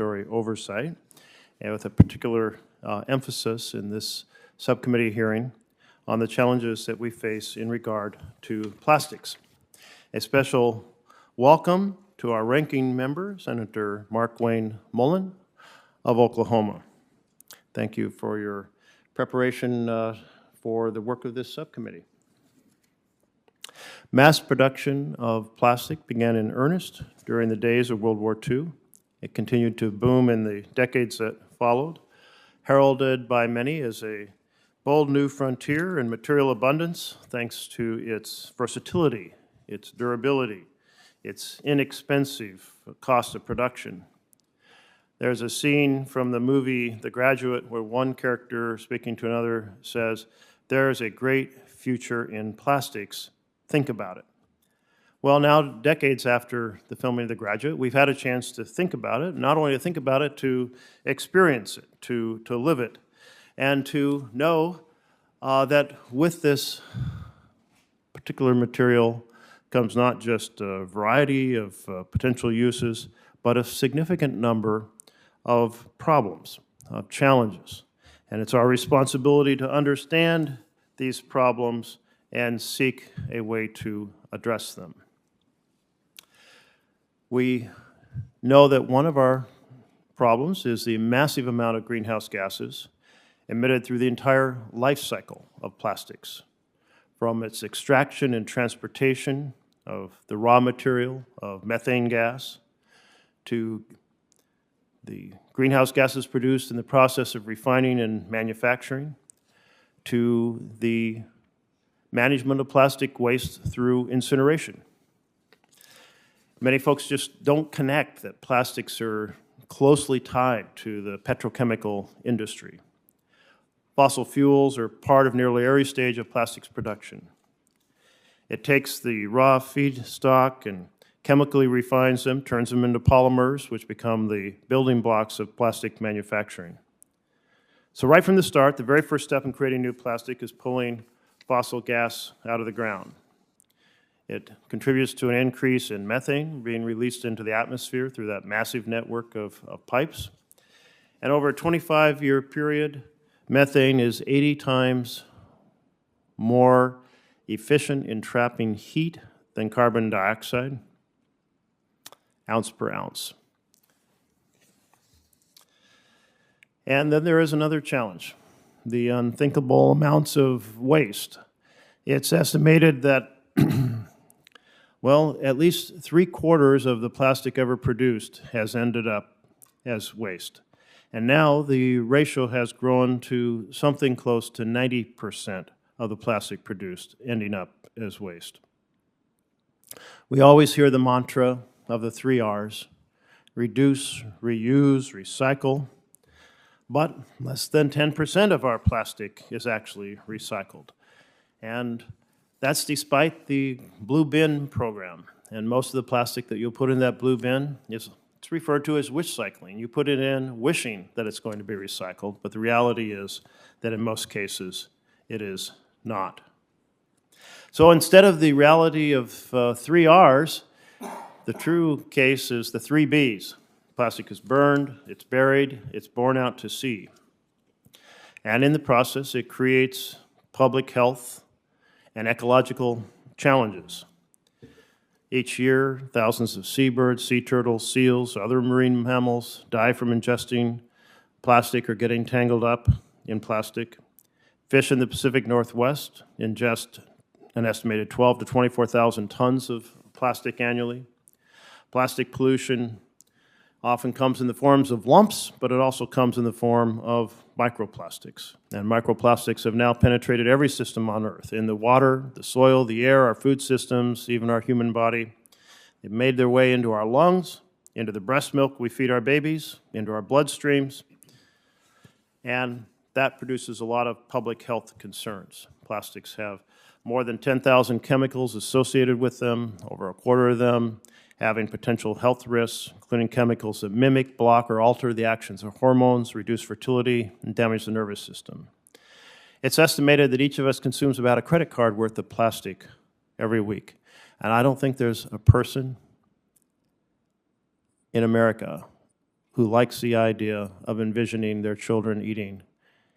oversight, and with a particular emphasis in this subcommittee hearing on the challenges that we face in regard to plastics. A special welcome to our ranking member, Senator Mark Wayne Mullen of Oklahoma. Thank you for your preparation for the work of this subcommittee. Mass production of plastic began in earnest during the days of World War II. It continued to boom in the decades that followed, heralded by many as a bold new frontier in material abundance thanks to its versatility, its durability, its inexpensive cost of production. There's a scene from the movie The Graduate where one character speaking to another says, "There's a great future in plastics. Think about it." Well, now, decades after the filming of The Graduate, we've had a chance to think about it, not only to think about it, to experience it, to live it, and to know that with this particular material comes not just a variety of potential uses, but a significant number of problems, of challenges. And it's our responsibility to understand these problems and seek a way to address them. We know that one of our problems is the massive amount of greenhouse gases emitted through the entire life cycle of plastics, from its extraction and transportation of the raw material of methane gas to the greenhouse gases produced in the process of refining and manufacturing to the management of plastic waste through incineration. Many folks just don't connect that plastics are closely tied to the petrochemical industry. Fossil fuels are part of nearly every stage of plastics production. It takes the raw feedstock and chemically refines them, turns them into polymers, which become the building blocks of plastic manufacturing. So right from the start, the very first step in creating new plastic is pulling fossil gas out of the ground. It contributes to an increase in methane being released into the atmosphere through that massive network of pipes. And over a 25-year period, methane is 80 times more efficient in trapping heat than carbon dioxide, ounce per ounce. And then there is another challenge, the unthinkable amounts of waste. It's estimated that well, at least 3/4 of the plastic ever produced has ended up as waste. And now the ratio has grown to something close to 90% of the plastic produced ending up as waste. We always hear the mantra of the 3 R's: reduce, reuse, recycle. But less than 10% of our plastic is actually recycled. And that's despite the blue bin program. And most of the plastic that you'll put in that blue bin it's referred to as wish cycling. You put it in wishing that it's going to be recycled, but the reality is that in most cases it is not. So instead of the reality of 3 R's, the true case is the 3 B's. Plastic is burned, it's buried, it's borne out to sea. And in the process, it creates public health and ecological challenges. Each year, thousands of seabirds, sea turtles, seals, other marine mammals die from ingesting plastic or getting tangled up in plastic. Fish in the Pacific Northwest ingest an estimated 12,000 to 24,000 tons of plastic annually. Plastic pollution often comes in the forms of lumps, but it also comes in the form of microplastics. And microplastics have now penetrated every system on Earth, in the water, the soil, the air, our food systems, even our human body. They've made their way into our lungs, into the breast milk we feed our babies, into our bloodstreams, and that produces a lot of public health concerns. Plastics have more than 10,000 chemicals associated with them, over 1/4 of them having potential health risks, including chemicals that mimic, block, or alter the actions of hormones, reduce fertility, and damage the nervous system. It's estimated that each of us consumes about a credit card worth of plastic every week. And I don't think there's a person in America who likes the idea of envisioning their children eating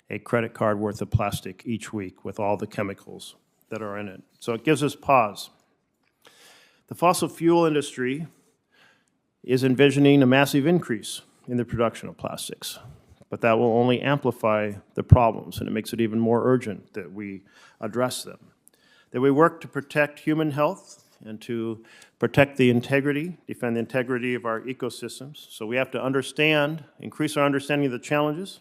a credit card worth of plastic each week with all the chemicals that are in it. So it gives us pause. The fossil fuel industry is envisioning a massive increase in the production of plastics, but that will only amplify the problems, and it makes it even more urgent that we address them. That we work to protect human health and to protect the integrity, defend the integrity of our ecosystems. So we have to understand, increase our understanding of the challenges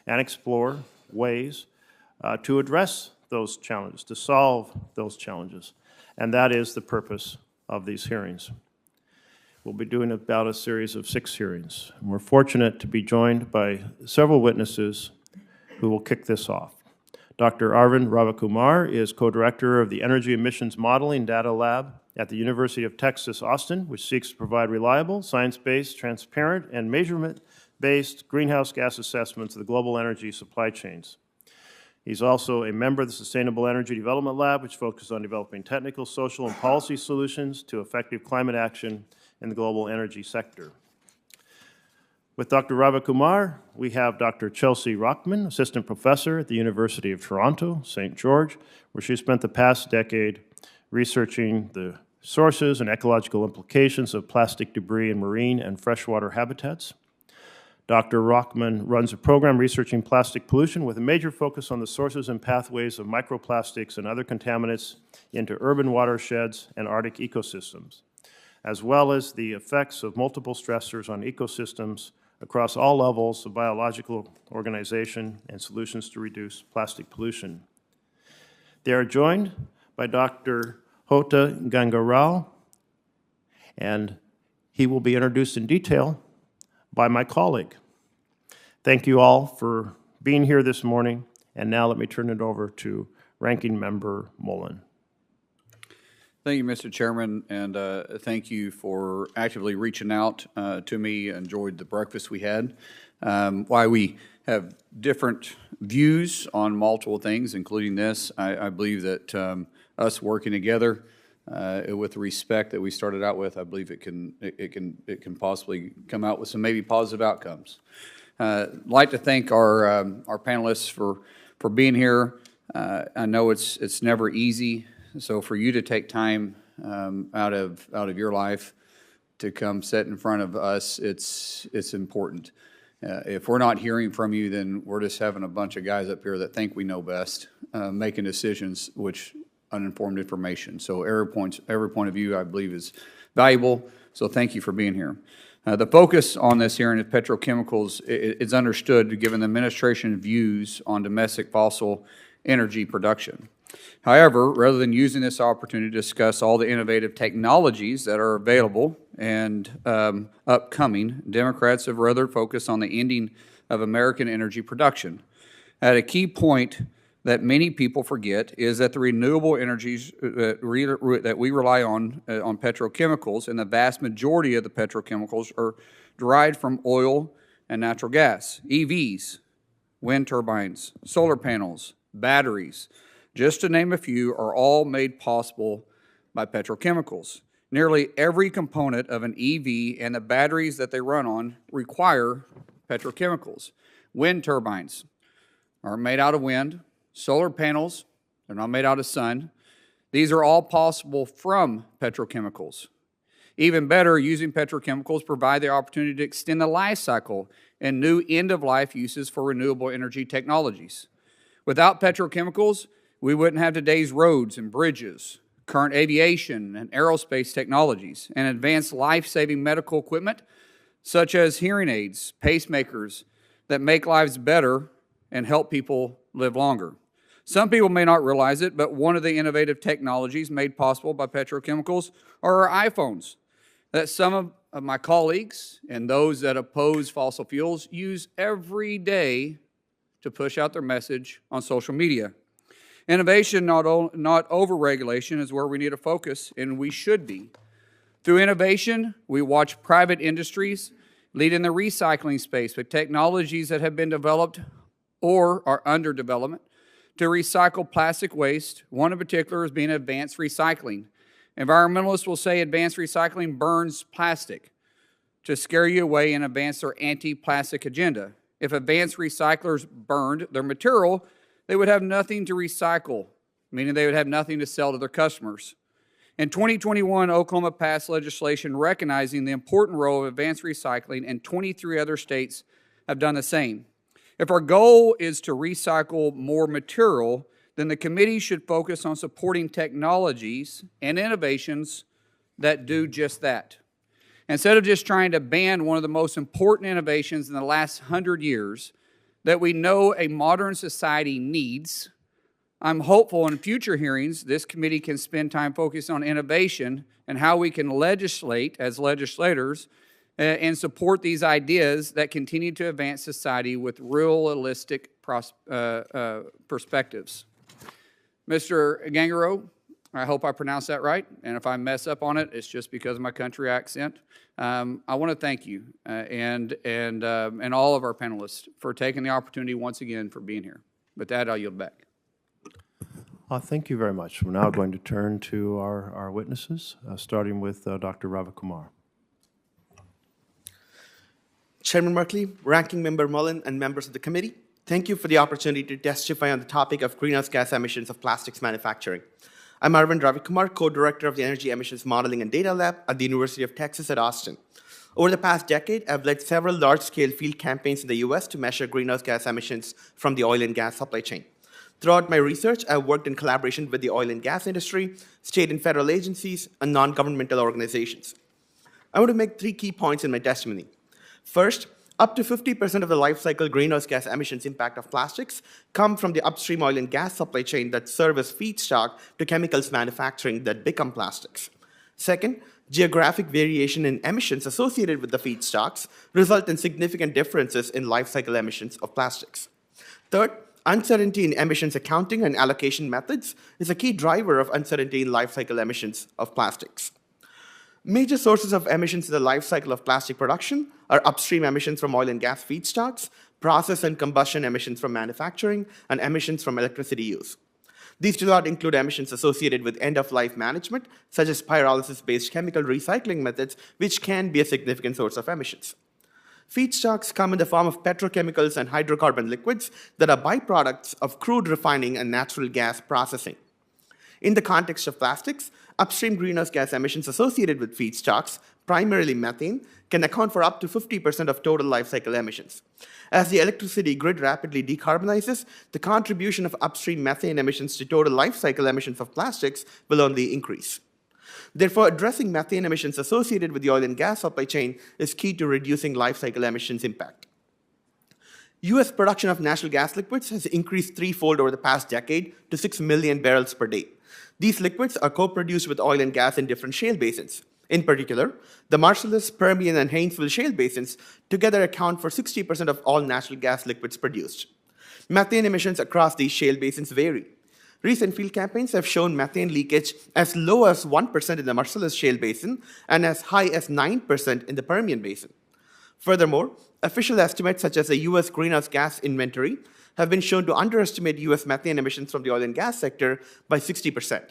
and explore ways to address those challenges, to solve those challenges. And that is the purpose of these hearings. We'll be doing about a series of 6 hearings. And we're fortunate to be joined by several witnesses who will kick this off. Dr. Arvind Ravakumar is co-director of the Energy Emissions Modeling Data Lab at the University of Texas, Austin, which seeks to provide reliable, science-based, transparent, and measurement-based greenhouse gas assessments of the global energy supply chains. He's also a member of the Sustainable Energy Development Lab, which focuses on developing technical, social, and policy solutions to effective climate action in the global energy sector. With Dr. Ravakumar, we have Dr. Chelsea Rockman, assistant professor at the University of Toronto, St. George, where she spent the past decade researching the sources and ecological implications of plastic debris in marine and freshwater habitats. Dr. Rockman runs a program researching plastic pollution with a major focus on the sources and pathways of microplastics and other contaminants into urban watersheds and Arctic ecosystems, as well as the effects of multiple stressors on ecosystems across all levels of biological organization and solutions to reduce plastic pollution. They are joined by Dr. Hota Gangarao, and he will be introduced in detail by my colleague. Thank you all for being here this morning, and now let me turn it over to Ranking Member Mullen. Thank you, Mr. Chairman, and thank you for actively reaching out to me. I enjoyed the breakfast we had. Why we have different views on multiple things, including this, I believe that us working together with the respect that we started out with, I believe it can possibly come out with some maybe positive outcomes. I'd like to thank our panelists for being here. I know it's never easy. So for you to take time out of your life to come sit in front of us, it's important. If we're not hearing from you, then we're just having a bunch of guys up here that think we know best, making decisions which uninformed information. So every point of view, I believe, is valuable. So thank you for being here. The focus on this hearing is petrochemicals. It's understood given the administration views on domestic fossil energy production. However, rather than using this opportunity to discuss all the innovative technologies that are available and upcoming, Democrats have rather focused on the ending of American energy production. At a key point that many people forget is that the renewable energies that we rely on petrochemicals, and the vast majority of the petrochemicals are derived from oil and natural gas, EVs, wind turbines, solar panels, batteries, just to name a few, are all made possible by petrochemicals. Nearly every component of an EV and the batteries that they run on require petrochemicals. Wind turbines are made out of wind. Solar panels, they're not made out of sun. These are all possible from petrochemicals. Even better, using petrochemicals provide the opportunity to extend the life cycle and new end-of-life uses for renewable energy technologies. Without petrochemicals, we wouldn't have today's roads and bridges, current aviation and aerospace technologies, and advanced life-saving medical equipment such as hearing aids, pacemakers that make lives better and help people live longer. Some people may not realize it, but one of the innovative technologies made possible by petrochemicals are our iPhones that some of my colleagues and those that oppose fossil fuels use every day to push out their message on social media. Innovation, not over-regulation, is where we need to focus, and we should be. Through innovation, we watch private industries lead in the recycling space with technologies that have been developed or are under development to recycle plastic waste. One in particular is being advanced recycling. Environmentalists will say advanced recycling burns plastic. to scare you away and advance their anti-plastic agenda. If advanced recyclers burned their material, they would have nothing to recycle, meaning they would have nothing to sell to their customers. In 2021, Oklahoma passed legislation recognizing the important role of advanced recycling, and 23 other states have done the same. If our goal is to recycle more material, then the committee should focus on supporting technologies and innovations that do just that. Instead of just trying to ban one of the most important innovations in the last 100 years that we know a modern society needs, I'm hopeful in future hearings this committee can spend time focusing on innovation and how we can legislate as legislators and support these ideas that continue to advance society with realistic perspectives. Mr. Gangaro, I hope I pronounced that right, and if I mess up on it, it's just because of my country accent. I want to thank you and all of our panelists for taking the opportunity once again for being here. With that, I'll yield back. Thank you very much. We're now going to turn to our witnesses, starting with Dr. Ravikumar. Chairman Merkley, Ranking Member Mullen, and members of the committee, thank you for the opportunity to testify on the topic of greenhouse gas emissions of plastics manufacturing. I'm Arvind Ravikumar, co-director of the Energy Emissions Modeling and Data Lab at the University of Texas at Austin. Over the past decade, I've led several large-scale field campaigns in the U.S. to measure greenhouse gas emissions from the oil and gas supply chain. Throughout my research, I've worked in collaboration with the oil and gas industry, state and federal agencies, and non-governmental organizations. I want to make 3 key points in my testimony. First, up to 50% of the life cycle greenhouse gas emissions impact of plastics come from the upstream oil and gas supply chain that serve as feedstock to chemicals manufacturing that become plastics. Second, geographic variation in emissions associated with the feedstocks result in significant differences in life cycle emissions of plastics. Third, uncertainty in emissions accounting and allocation methods is a key driver of uncertainty in life cycle emissions of plastics. Major sources of emissions in the life cycle of plastic production are upstream emissions from oil and gas feedstocks, process and combustion emissions from manufacturing, and emissions from electricity use. These do not include emissions associated with end-of-life management, such as pyrolysis-based chemical recycling methods, which can be a significant source of emissions. Feedstocks come in the form of petrochemicals and hydrocarbon liquids that are byproducts of crude refining and natural gas processing. In the context of plastics, upstream greenhouse gas emissions associated with feedstocks, primarily methane, can account for up to 50% of total life cycle emissions. As the electricity grid rapidly decarbonizes, the contribution of upstream methane emissions to total life cycle emissions of plastics will only increase. Therefore, addressing methane emissions associated with the oil and gas supply chain is key to reducing life cycle emissions impact. U.S. production of natural gas liquids has increased threefold over the past decade to 6 million barrels per day. These liquids are co-produced with oil and gas in different shale basins. In particular, the Marcellus, Permian, and Haynesville shale basins together account for 60% of all natural gas liquids produced. Methane emissions across these shale basins vary. Recent field campaigns have shown methane leakage as low as 1% in the Marcellus shale basin and as high as 9% in the Permian basin. Furthermore, official estimates such as the U.S. greenhouse gas inventory have been shown to underestimate U.S. methane emissions from the oil and gas sector by 60%.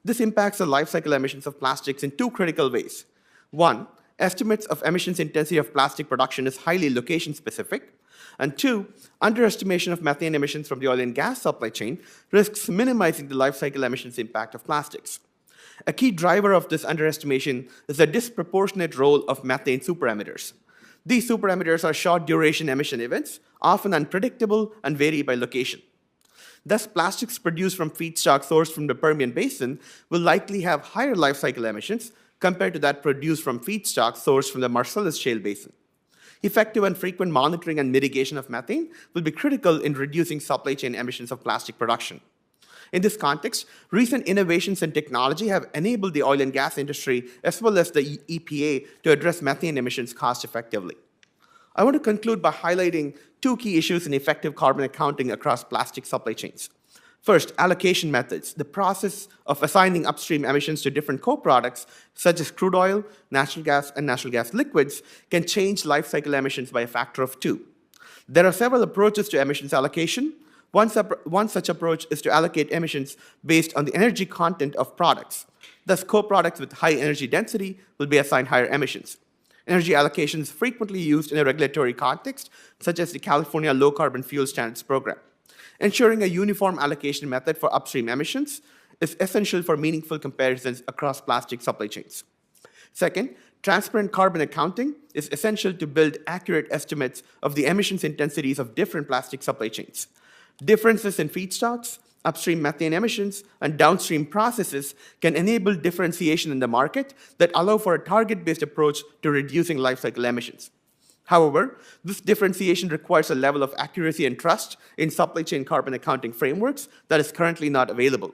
This impacts the life cycle emissions of plastics in 2 critical ways. 1, estimates of emissions intensity of plastic production is highly location-specific. And 2, underestimation of methane emissions from the oil and gas supply chain risks minimizing the life cycle emissions impact of plastics. A key driver of this underestimation is the disproportionate role of methane superemitters. These superemitters are short-duration emission events, often unpredictable and vary by location. Thus, plastics produced from feedstock sourced from the Permian Basin will likely have higher life cycle emissions compared to that produced from feedstock sourced from the Marcellus Shale Basin. Effective and frequent monitoring and mitigation of methane will be critical in reducing supply chain emissions of plastic production. In this context, recent innovations in technology have enabled the oil and gas industry as well as the EPA to address methane emissions cost-effectively. I want to conclude by highlighting 2 key issues in effective carbon accounting across plastic supply chains. First, allocation methods. The process of assigning upstream emissions to different co-products, such as crude oil, natural gas, and natural gas liquids, can change life cycle emissions by a factor of 2. There are several approaches to emissions allocation. One such approach is to allocate emissions based on the energy content of products. Thus, co-products with high energy density will be assigned higher emissions. Energy allocation is frequently used in a regulatory context, such as the California Low Carbon Fuel Standards Program. Ensuring a uniform allocation method for upstream emissions is essential for meaningful comparisons across plastic supply chains. Second, transparent carbon accounting is essential to build accurate estimates of the emissions intensities of different plastic supply chains. Differences in feedstocks, upstream methane emissions, and downstream processes can enable differentiation in the market that allow for a target-based approach to reducing life cycle emissions. However, this differentiation requires a level of accuracy and trust in supply chain carbon accounting frameworks that is currently not available.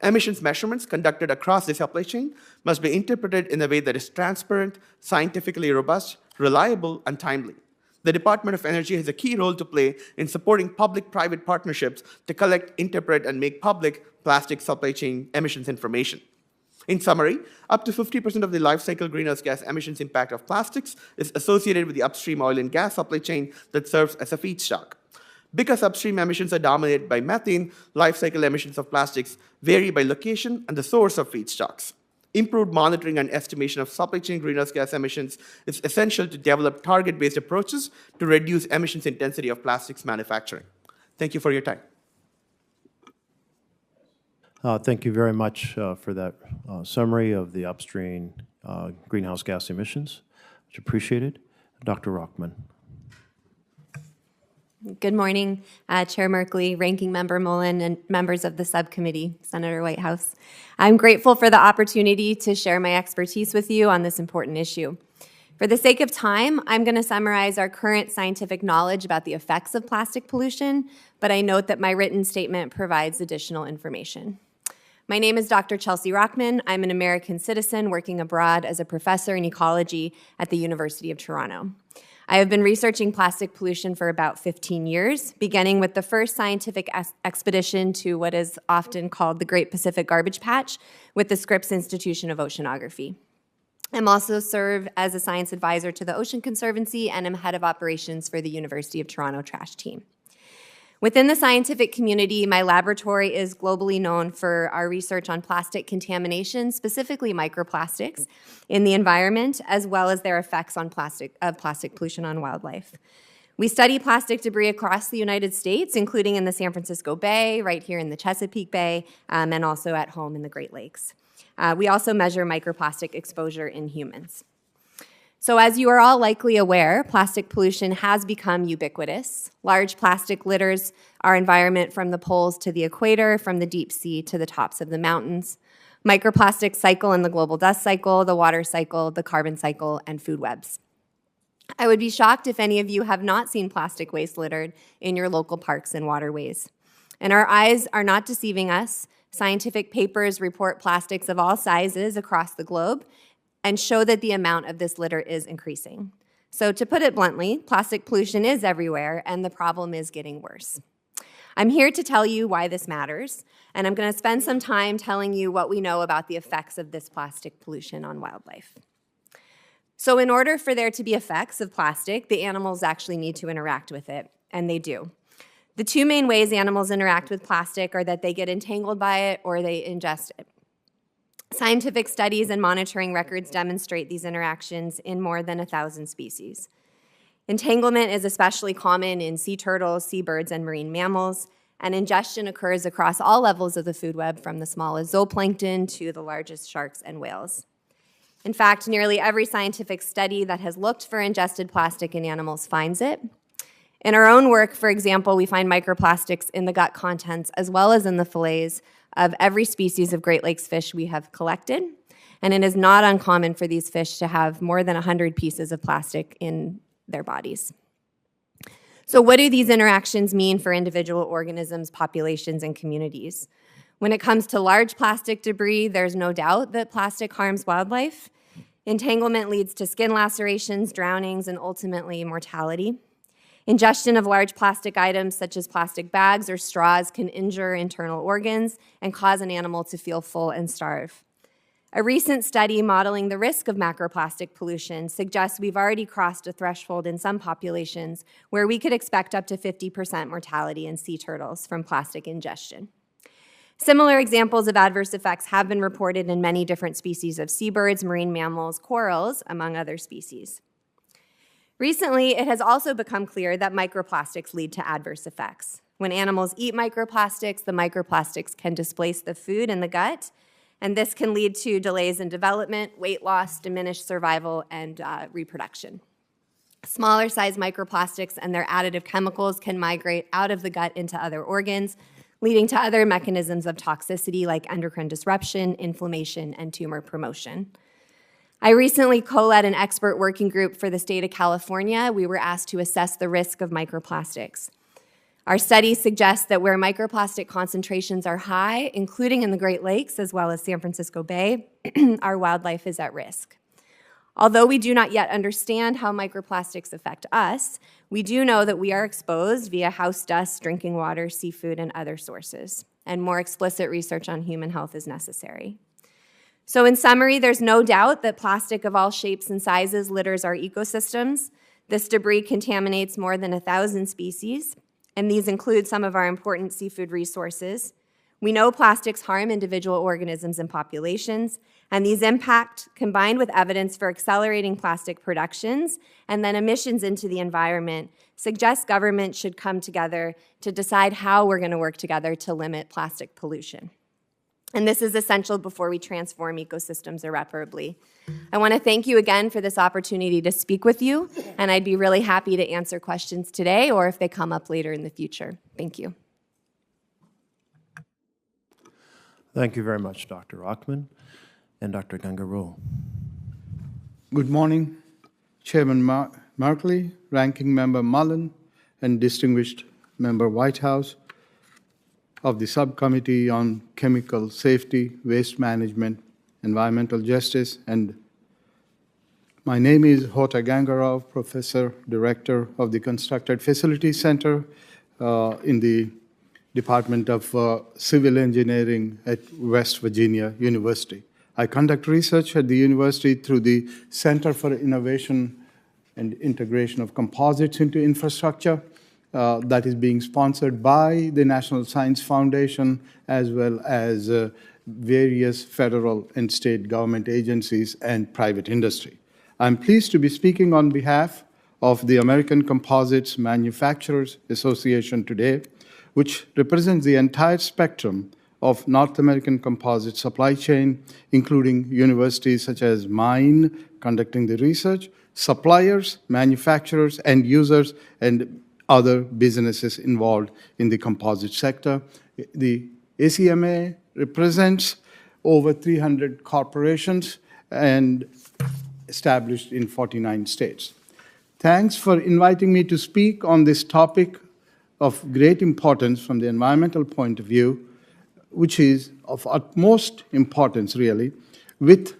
Emissions measurements conducted across the supply chain must be interpreted in a way that is transparent, scientifically robust, reliable, and timely. The Department of Energy has a key role to play in supporting public-private partnerships to collect, interpret, and make public plastic supply chain emissions information. In summary, up to 50% of the life cycle greenhouse gas emissions impact of plastics is associated with the upstream oil and gas supply chain that serves as a feedstock. Because upstream emissions are dominated by methane, life cycle emissions of plastics vary by location and the source of feedstocks. Improved monitoring and estimation of supply chain greenhouse gas emissions is essential to develop target-based approaches to reduce emissions intensity of plastics manufacturing. Thank you for your time. Thank you very much for that summary of the upstream greenhouse gas emissions. Much appreciated. Dr. Rockman. Good morning, Chair Merkley, Ranking Member Mullen, and members of the subcommittee, Senator Whitehouse. I'm grateful for the opportunity to share my expertise with you on this important issue. For the sake of time, I'm going to summarize our current scientific knowledge about the effects of plastic pollution, but I note that my written statement provides additional information. My name is Dr. Chelsea Rockman. I'm an American citizen working abroad as a professor in ecology at the University of Toronto. I have been researching plastic pollution for about 15 years, beginning with the first scientific expedition to what is often called the Great Pacific Garbage Patch with the Scripps Institution of Oceanography. I'm also serve as a science advisor to the Ocean Conservancy and am head of operations for the University of Toronto Trash Team. Within the scientific community, my laboratory is globally known for our research on plastic contamination, specifically microplastics, in the environment, as well as their effects on plastic pollution on wildlife. We study plastic debris across the United States, including in the San Francisco Bay, right here in the Chesapeake Bay, and also at home in the Great Lakes. We also measure microplastic exposure in humans. So as you are all likely aware, plastic pollution has become ubiquitous. Large plastic litters our environment from the poles to the equator, from the deep sea to the tops of the mountains. Microplastics cycle in the global dust cycle, the water cycle, the carbon cycle, and food webs. I would be shocked if any of you have not seen plastic waste littered in your local parks and waterways. And our eyes are not deceiving us. Scientific papers report plastics of all sizes across the globe and show that the amount of this litter is increasing. So to put it bluntly, plastic pollution is everywhere, and the problem is getting worse. I'm here to tell you why this matters, and I'm going to spend some time telling you what we know about the effects of this plastic pollution on wildlife. So in order for there to be effects of plastic, the animals actually need to interact with it, and they do. The two main ways animals interact with plastic are that they get entangled by it or they ingest it. Scientific studies and monitoring records demonstrate these interactions in more than 1,000 species. Entanglement is especially common in sea turtles, seabirds, and marine mammals, and ingestion occurs across all levels of the food web, from the smallest zooplankton to the largest sharks and whales. In fact, nearly every scientific study that has looked for ingested plastic in animals finds it. In our own work, for example, we find microplastics in the gut contents as well as in the fillets of every species of Great Lakes fish we have collected, and it is not uncommon for these fish to have more than 100 pieces of plastic in their bodies. So what do these interactions mean for individual organisms, populations, and communities? When it comes to large plastic debris, there's no doubt that plastic harms wildlife. Entanglement leads to skin lacerations, drownings, and ultimately mortality. Ingestion of large plastic items such as plastic bags or straws can injure internal organs and cause an animal to feel full and starve. A recent study modeling the risk of macroplastic pollution suggests we've already crossed a threshold in some populations where we could expect up to 50% mortality in sea turtles from plastic ingestion. Similar examples of adverse effects have been reported in many different species of seabirds, marine mammals, corals, among other species. Recently, it has also become clear that microplastics lead to adverse effects. When animals eat microplastics, the microplastics can displace the food in the gut, and this can lead to delays in development, weight loss, diminished survival, and reproduction. Smaller size microplastics and their additive chemicals can migrate out of the gut into other organs, leading to other mechanisms of toxicity like endocrine disruption, inflammation, and tumor promotion. I recently co-led an expert working group for the state of California. We were asked to assess the risk of microplastics. Our study suggests that where microplastic concentrations are high, including in the Great Lakes as well as San Francisco Bay, our wildlife is at risk. Although we do not yet understand how microplastics affect us, we do know that we are exposed via house dust, drinking water, seafood, and other sources, and more explicit research on human health is necessary. So in summary, there's no doubt that plastic of all shapes and sizes litters our ecosystems. This debris contaminates more than 1,000 species, and these include some of our important seafood resources. We know plastics harm individual organisms and populations, and these impacts, combined with evidence for accelerating plastic productions and then emissions into the environment, suggest government should come together to decide how we're going to work together to limit plastic pollution. And this is essential before we transform ecosystems irreparably. I want to thank you again for this opportunity to speak with you, and I'd be really happy to answer questions today or if they come up later in the future. Thank you. Thank you very much, Dr. Rockman and Dr. Gangaroo. Good morning, Chairman Merkley, Ranking Member Mullen, and Distinguished Member Whitehouse of the Subcommittee on Chemical Safety, Waste Management, Environmental Justice, and my name is Hota Gangaroo, Professor, Director of the Constructed Facilities Center in the Department of Civil Engineering at West Virginia University. I conduct research at the university through the Center for Innovation and Integration of Composites into Infrastructure that is being sponsored by the National Science Foundation as well as various federal and state government agencies and private industry. I'm pleased to be speaking on behalf of the American Composites Manufacturers Association today, which represents the entire spectrum of North American composite supply chain, including universities such as mine conducting the research, suppliers, manufacturers, end users, and other businesses involved in the composite sector. The ACMA represents over 300 corporations and established in 49 states. Thanks for inviting me to speak on this topic of great importance from the environmental point of view, which is of utmost importance, really, with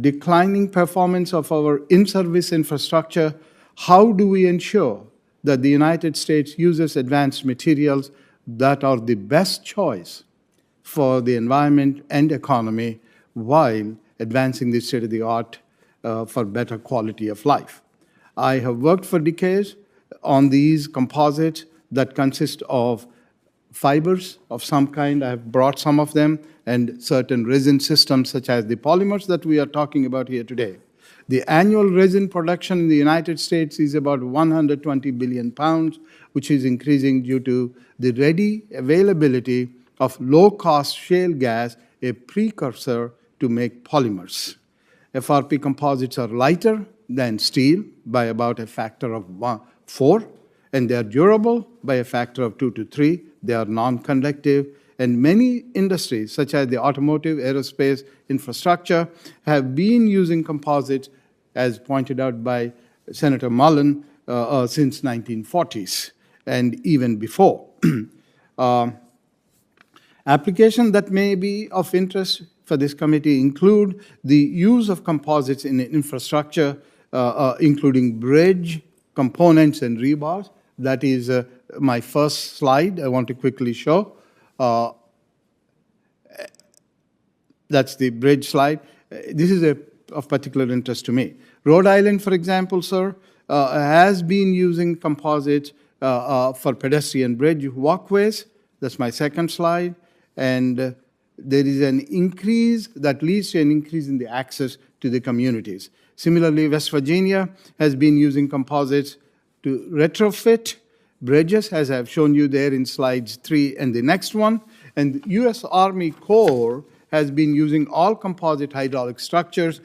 declining performance of our in-service infrastructure. How do we ensure that the United States uses advanced materials that are the best choice for the environment and economy while advancing the state-of-the-art for better quality of life? I have worked for decades on these composites that consist of fibers of some kind. I have brought some of them, and certain resin systems such as the polymers that we are talking about here today. The annual resin production in the United States is about 120 billion pounds, which is increasing due to the ready availability of low-cost shale gas, a precursor to make polymers. FRP composites are lighter than steel by about a factor of 4, and they are durable by a factor of 2 to 3. They are non-conductive, and many industries, such as the automotive, aerospace, infrastructure, have been using composites, as pointed out by Senator Mullen, since 1940s and even before. Applications that may be of interest for this committee include the use of composites in infrastructure, including bridge, components, and rebars. That is my first slide I want to quickly show. That's the bridge slide. This is of particular interest to me. Rhode Island, for example, sir, has been using composites for pedestrian bridge walkways. That's my second slide. and there is an increase that leads to an increase in the access to the communities. Similarly, West Virginia has been using composites to retrofit bridges, as I've shown you there in slides 3 and the next one. And the U.S. Army Corps has been using all composite hydraulic structures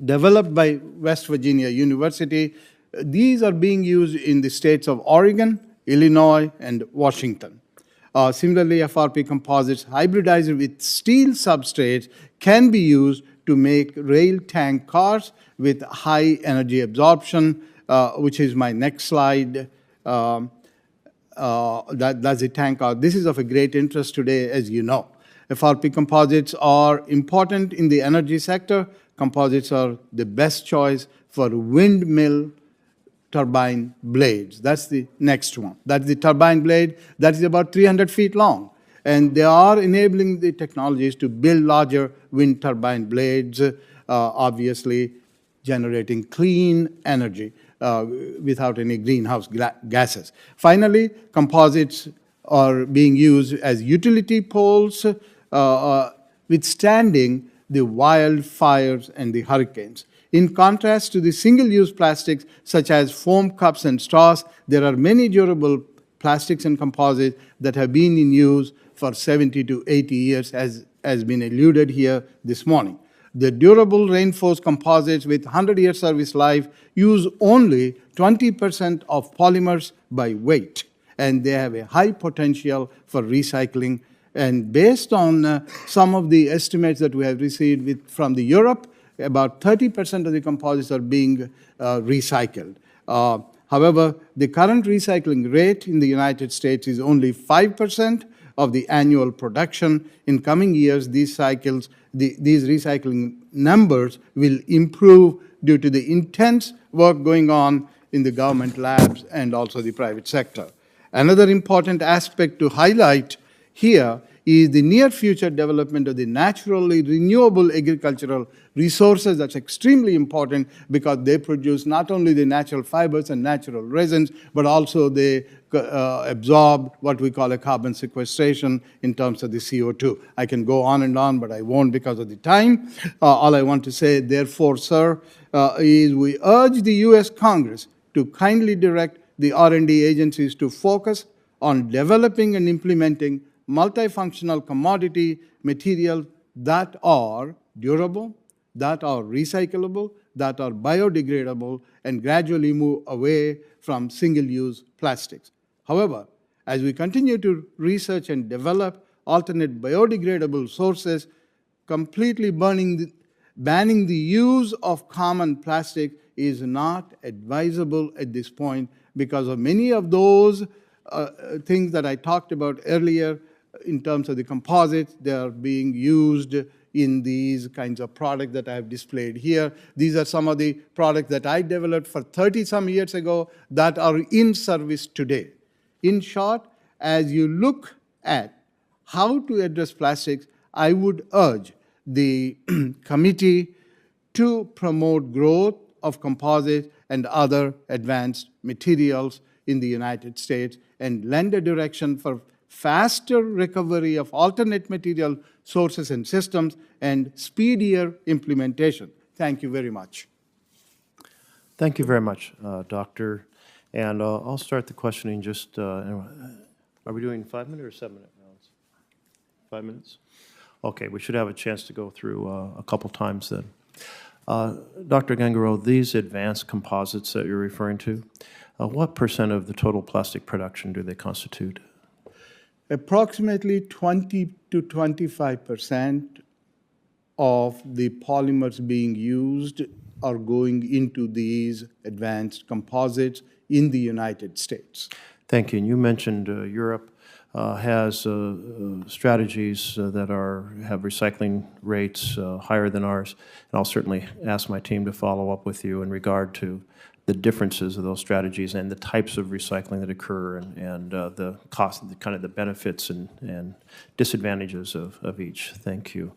developed by West Virginia University. These are being used in the states of Oregon, Illinois, and Washington. Similarly, FRP composites hybridized with steel substrates can be used to make rail tank cars with high energy absorption, which is my next slide. That's a tank car. This is of a great interest today, as you know. FRP composites are important in the energy sector. Composites are the best choice for windmill turbine blades. That's the next one. That's the turbine blade that is about 300 feet long. And they are enabling the technologies to build larger wind turbine blades, obviously generating clean energy without any greenhouse gases. Finally, composites are being used as utility poles, withstanding the wildfires and the hurricanes. In contrast to the single-use plastics, such as foam cups and straws, there are many durable plastics and composites that have been in use for 70 to 80 years, as has been alluded here this morning. The durable reinforced composites with 100-year service life use only 20% of polymers by weight, and they have a high potential for recycling. And based on some of the estimates that we have received from Europe, about 30% of the composites are being recycled. However, the current recycling rate in the United States is only 5% of the annual production. In coming years, these recycling numbers will improve due to the intense work going on in the government labs and also the private sector. Another important aspect to highlight here is the near future development of the naturally renewable agricultural resources. That's extremely important because they produce not only the natural fibers and natural resins, but also they absorb what we call a carbon sequestration in terms of the CO2. I can go on and on, but I won't because of the time. All I want to say, therefore, sir, is we urge the U.S. Congress to kindly direct the R&D agencies to focus on developing and implementing multifunctional commodity materials that are durable, that are recyclable, that are biodegradable, and gradually move away from single-use plastics. However, as we continue to research and develop alternate biodegradable sources, completely banning the use of common plastic is not advisable at this point because of many of those things that I talked about earlier. In terms of the composites, they are being used in these kinds of products that I have displayed here. These are some of the products that I developed for 30-some years ago that are in service today. In short, as you look at how to address plastics, I would urge the committee to promote growth of composites and other advanced materials in the United States and lend a direction for faster recovery of alternate material sources and systems, and speedier implementation. Thank you very much. Thank you very much, Doctor. And I'll start the questioning just, are we doing 5-minute or 7-minute rounds? 5 minutes? Okay, we should have a chance to go through a couple times then. Dr. Gangaro, these advanced composites that you're referring to, what % of the total plastic production do they constitute? Approximately 20 to 25% of the polymers being used are going into these advanced composites in the United States. Thank you. And you mentioned Europe has strategies that have recycling rates higher than ours. And I'll certainly ask my team to follow up with you in regard to the differences of those strategies and the types of recycling that occur and the cost, kind of the benefits and disadvantages of each. Thank you.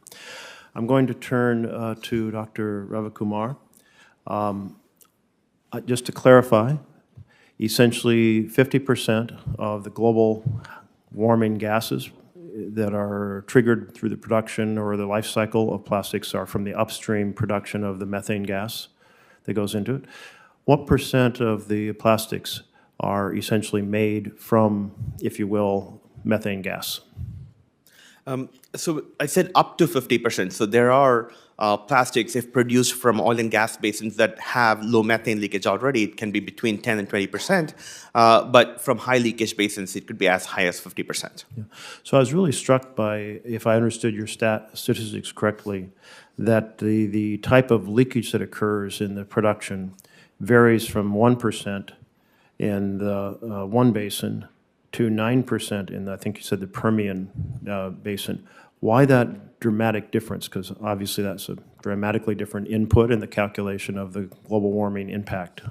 I'm going to turn to Dr. Ravikumar. Just to clarify, essentially 50% of the global warming gases that are triggered through the production or the life cycle of plastics are from the upstream production of the methane gas that goes into it. What percent of the plastics are essentially made from, if you will, methane gas? So I said up to 50%. So there are plastics, if produced from oil and gas basins that have low methane leakage already, it can be between 10 and 20%. But from high leakage basins, it could be as high as 50%. Yeah. So I was really struck by, if I understood your statistics correctly, that the type of leakage that occurs in the production varies from 1% in the one basin to 9% in, I think you said, the Permian basin. Why that dramatic difference? Because obviously that's a dramatically different input in the calculation of the global warming impact.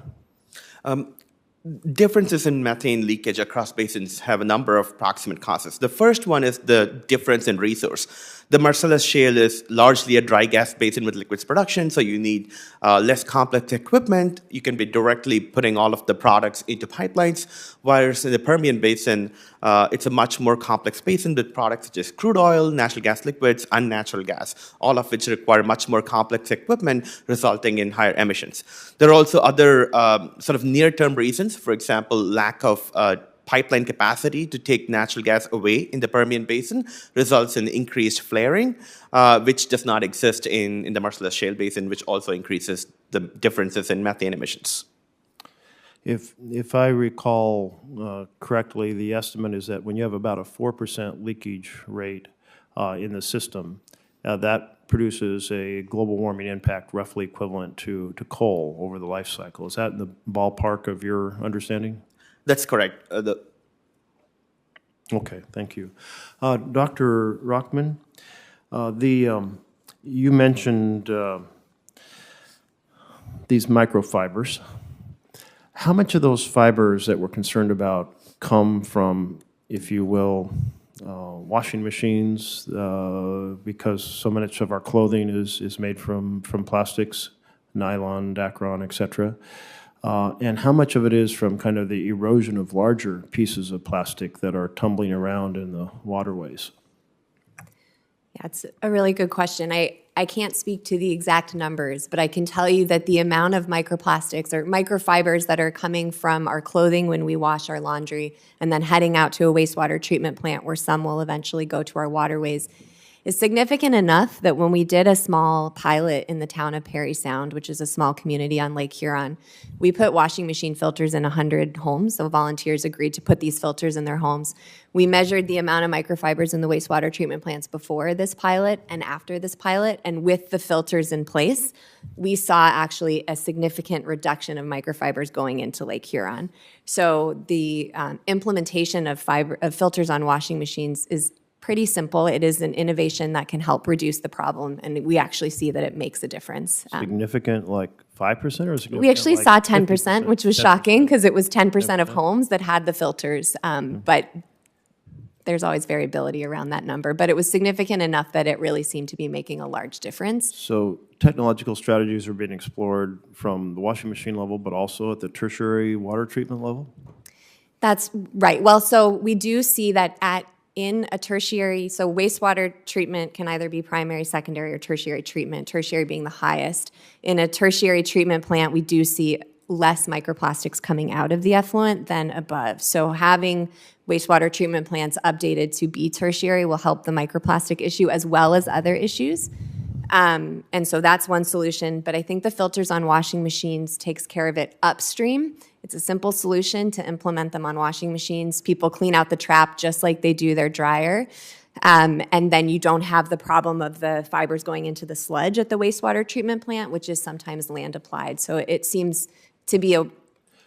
Differences in methane leakage across basins have a number of proximate causes. The first one is the difference in resource. The Marcellus Shale is largely a dry gas basin with liquids production, so you need less complex equipment. You can be directly putting all of the products into pipelines, whereas in the Permian Basin, it's a much more complex basin with products such as crude oil, natural gas liquids, and natural gas, all of which require much more complex equipment, resulting in higher emissions. There are also other sort of near-term reasons, for example, lack of pipeline capacity to take natural gas away in the Permian Basin results in increased flaring, which does not exist in the Marcellus Shale Basin, which also increases the differences in methane emissions. If I recall correctly, the estimate is that when you have about a 4% leakage rate in the system, that produces a global warming impact roughly equivalent to coal over the life cycle. Is that in the ballpark of your understanding? That's correct. Okay, thank you. Dr. Rockman, you mentioned these microfibers. How much of those fibers that we're concerned about come from, if you will, washing machines, because so much of our clothing is made from plastics, nylon, Dacron, et cetera? And how much of it is from kind of the erosion of larger pieces of plastic that are tumbling around in the waterways? Yeah, it's a really good question. I can't speak to the exact numbers, but I can tell you that the amount of microplastics or microfibers that are coming from our clothing when we wash our laundry and then heading out to a wastewater treatment plant where some will eventually go to our waterways is significant enough that when we did a small pilot in the town of Perry Sound, which is a small community on Lake Huron, we put washing machine filters in 100 homes. So volunteers agreed to put these filters in their homes. We measured the amount of microfibers in the wastewater treatment plants before this pilot and after this pilot, and with the filters in place, we saw actually a significant reduction of microfibers going into Lake Huron. So the implementation of filters on washing machines is pretty simple. It is an innovation that can help reduce the problem, and we actually see that it makes a difference. Significant, like 5% or significant? We actually like saw 10%, which was 10%. shocking because it was 10% of homes that had the filters. But there's always variability around that number. But it was significant enough that it really seemed to be making a large difference. So technological strategies are being explored from the washing machine level, but also at the tertiary water treatment level? That's right. Well, so we do see that in a tertiary, so wastewater treatment can either be primary, secondary, or tertiary treatment, tertiary being the highest. In a tertiary treatment plant, we do see less microplastics coming out of the effluent than above. So having wastewater treatment plants updated to be tertiary will help the microplastic issue as well as other issues. And so that's one solution, but I think the filters on washing machines takes care of it upstream. It's a simple solution to implement them on washing machines. People clean out the trap just like they do their dryer. And then you don't have the problem of the fibers going into the sludge at the wastewater treatment plant, which is sometimes land applied. So it seems to be an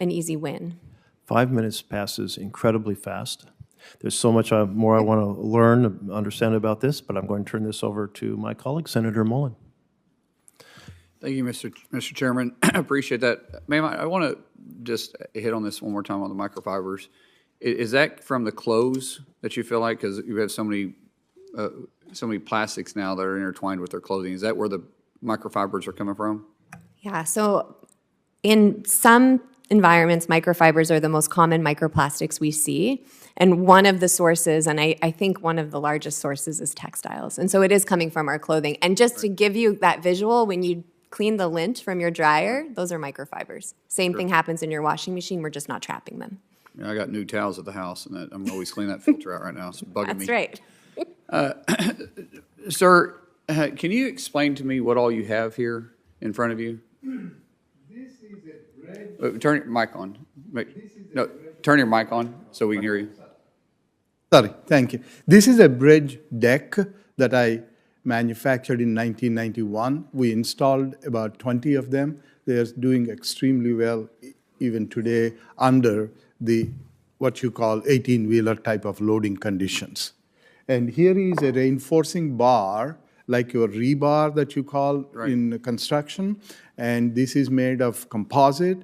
easy win. 5 minutes passes incredibly fast. There's so much more I want to learn, understand about this, but I'm going to turn this over to my colleague, Senator Mullen. Thank you, Mr. Chairman. I appreciate that. Ma'am, I want to just hit on this one more time on the microfibers. Is that from the clothes that you feel like, because you have so many plastics now that are intertwined with their clothing? Is that where the microfibers are coming from? Yeah, so in some environments, microfibers are the most common microplastics we see. And one of the sources, and I think one of the largest sources, is textiles. And so it is coming from our clothing. And just to give you that visual, when you clean the lint from your dryer, those are microfibers. Same thing happens in your washing machine. We're just not trapping them. Yeah, I got new towels at the house, and I'm always cleaning that filter out right now. It's bugging me. That's right. Sir, can you explain to me what all you have here in front of you? This is a bridge. Turn your mic on. No, turn your mic on so we can hear you. Sorry, thank you. This is a bridge deck that I manufactured in 1991. We installed about 20 of them. They're doing extremely well even today under the what you call 18-wheeler type of loading conditions. And here is a reinforcing bar, like your rebar that you call in construction. And this is made of composite.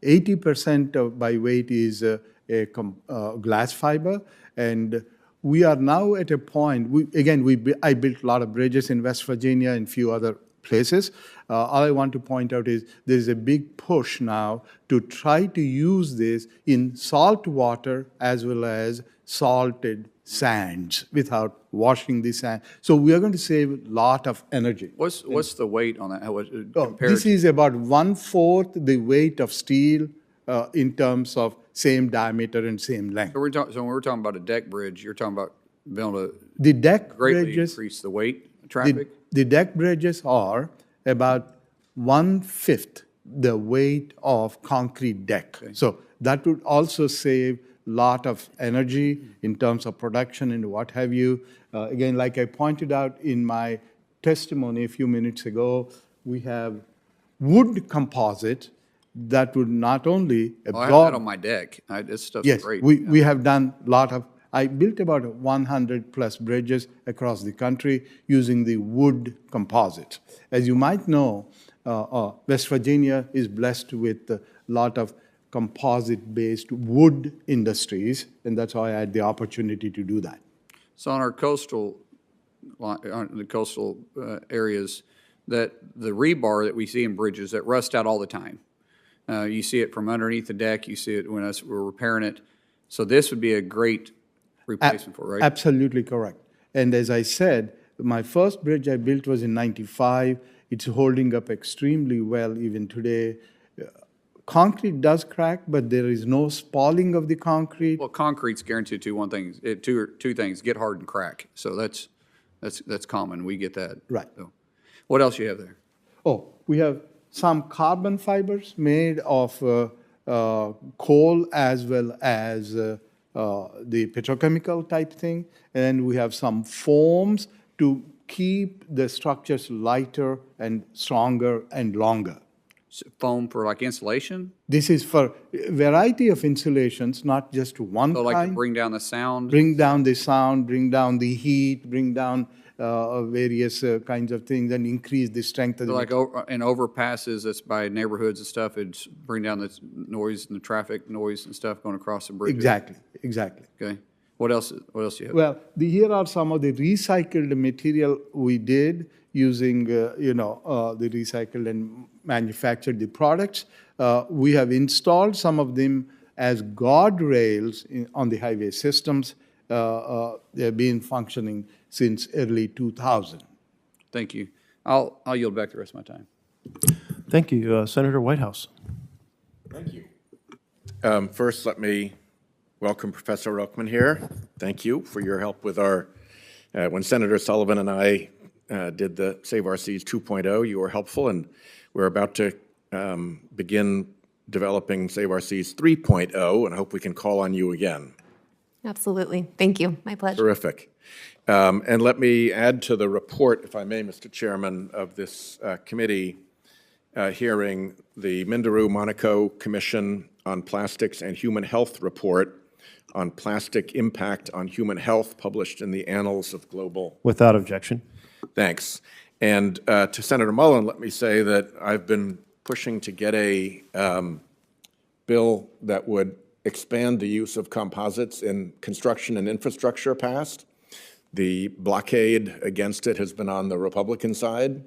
80% by weight is glass fiber. And we are now at a point, I built a lot of bridges in West Virginia and a few other places. All I want to point out is there's a big push now to try to use this in salt water as well as salted sands without washing the sand. So we are going to save a lot of energy. What's the weight on that? This is about 1/4 the weight of steel in terms of same diameter and same length. So when we're talking about a deck bridge, you're talking about being able to The deck greatly bridges, increase the weight of traffic? the deck bridges are about 1/5 the weight of concrete deck. Okay. So that would also save a lot of energy in terms of production and what have you. Again, like I pointed out in my testimony a few minutes ago, we have wood composite that would not only absorb. I have that on my deck. This stuff's Yes, great. we have done a lot of. I built about 100 plus bridges across the country using the wood composite. As you might know, West Virginia is blessed with a lot of composite-based wood industries, and that's why I had the opportunity to do that. So on our coastal areas, that the rebar that we see in bridges that rust out all the time. You see it from underneath the deck. You see it when we're repairing it. So this would be a great replacement for, right? Absolutely correct. And as I said, my first bridge I built was in '95. It's holding up extremely well even today. Concrete does crack, but there is no spalling of the concrete. Well, concrete's guaranteed to two things: get hard and crack. So that's common. We get that. Right. So, what else you have there? Oh, we have some carbon fibers made of coal as well as the petrochemical type thing. And we have some foams to keep the structures lighter and stronger and longer. Foam for like insulation? This is for a variety of insulations, not just one So like kind. to bring down the sound? Bring down the sound, bring down the heat, bring down various kinds of things, and increase the strength of So the like in overpasses that's by neighborhoods and stuff, it's bring down the noise and the traffic noise and stuff going across the bridge? Exactly. Okay. What else do you have? Well, here are some of the recycled material we did using, the recycled and manufactured the products. We have installed some of them as guardrails on the highway systems. They've been functioning since early 2000. Thank you. I'll yield back the rest of my time. Thank you, Senator Whitehouse. Thank you. First, let me welcome Professor Rockman here. Thank you for your help with our, when Senator Sullivan and I did the Save Our Seas 2.0, you were helpful, and we're about to begin developing Save Our Seas 3.0, and I hope we can call on you again. Absolutely. Thank you. My pleasure. Terrific. And let me add to the report, if I may, Mr. Chairman, of this committee hearing the Minderoo-Monaco Commission on Plastics and Human Health report on plastic impact on human health, published in the Annals of Global. Without objection. Thanks. And to Senator Mullen, let me say that I've been pushing to get a bill that would expand the use of composites in construction and infrastructure passed. The blockade against it has been on the Republican side.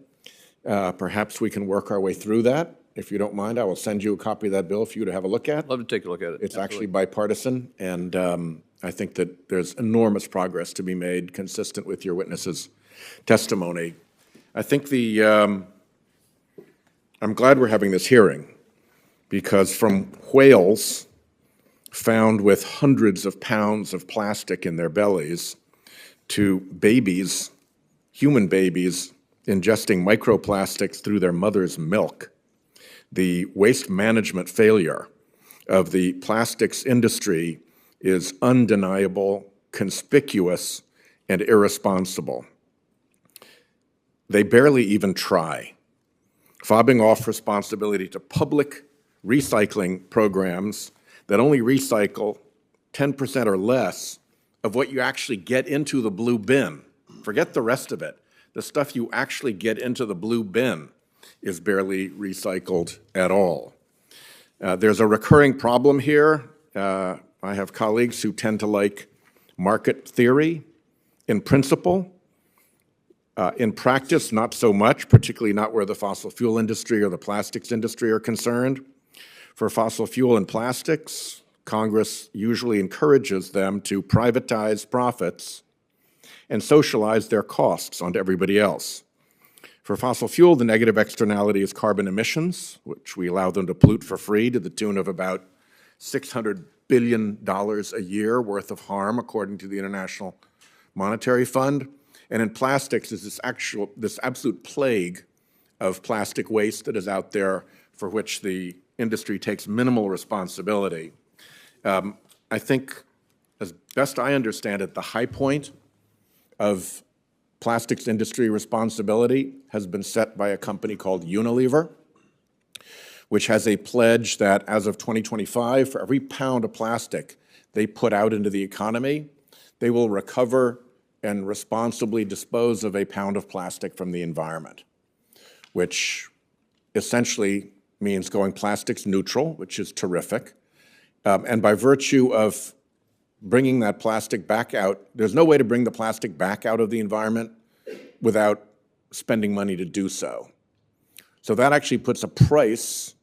Perhaps we can work our way through that. if you don't mind, I will send you a copy of that bill for you to have a look at. Love to take a look at it. It's actually bipartisan, and I think that there's enormous progress to be made consistent with your witness's testimony. I think I'm glad we're having this hearing, because from whales found with hundreds of pounds of plastic in their bellies to babies, human babies, ingesting microplastics through their mother's milk, the waste management failure of the plastics industry is undeniable, conspicuous, and irresponsible. They barely even try, fobbing off responsibility to public recycling programs that only recycle 10% or less of what you actually get into the blue bin. Forget the rest of it. The stuff you actually get into the blue bin is barely recycled at all. There's a recurring problem here. I have colleagues who tend to like market theory in principle. In practice, not so much, particularly not where the fossil fuel industry or the plastics industry are concerned. For fossil fuel and plastics, Congress usually encourages them to privatize profits and socialize their costs onto everybody else. For fossil fuel, the negative externality is carbon emissions, which we allow them to pollute for free to the tune of about $600 billion a year worth of harm, according to the International Monetary Fund. And in plastics is this absolute plague of plastic waste that is out there, for which the industry takes minimal responsibility. I think, as best I understand it, the high point of plastics industry responsibility has been set by a company called Unilever, which has a pledge that as of 2025, for every pound of plastic they put out into the economy, they will recover and responsibly dispose of a pound of plastic from the environment, which essentially means going plastics neutral, which is terrific. And by virtue of bringing that plastic back out, there's no way to bring the plastic back out of the environment without spending money to do so. So that actually puts a price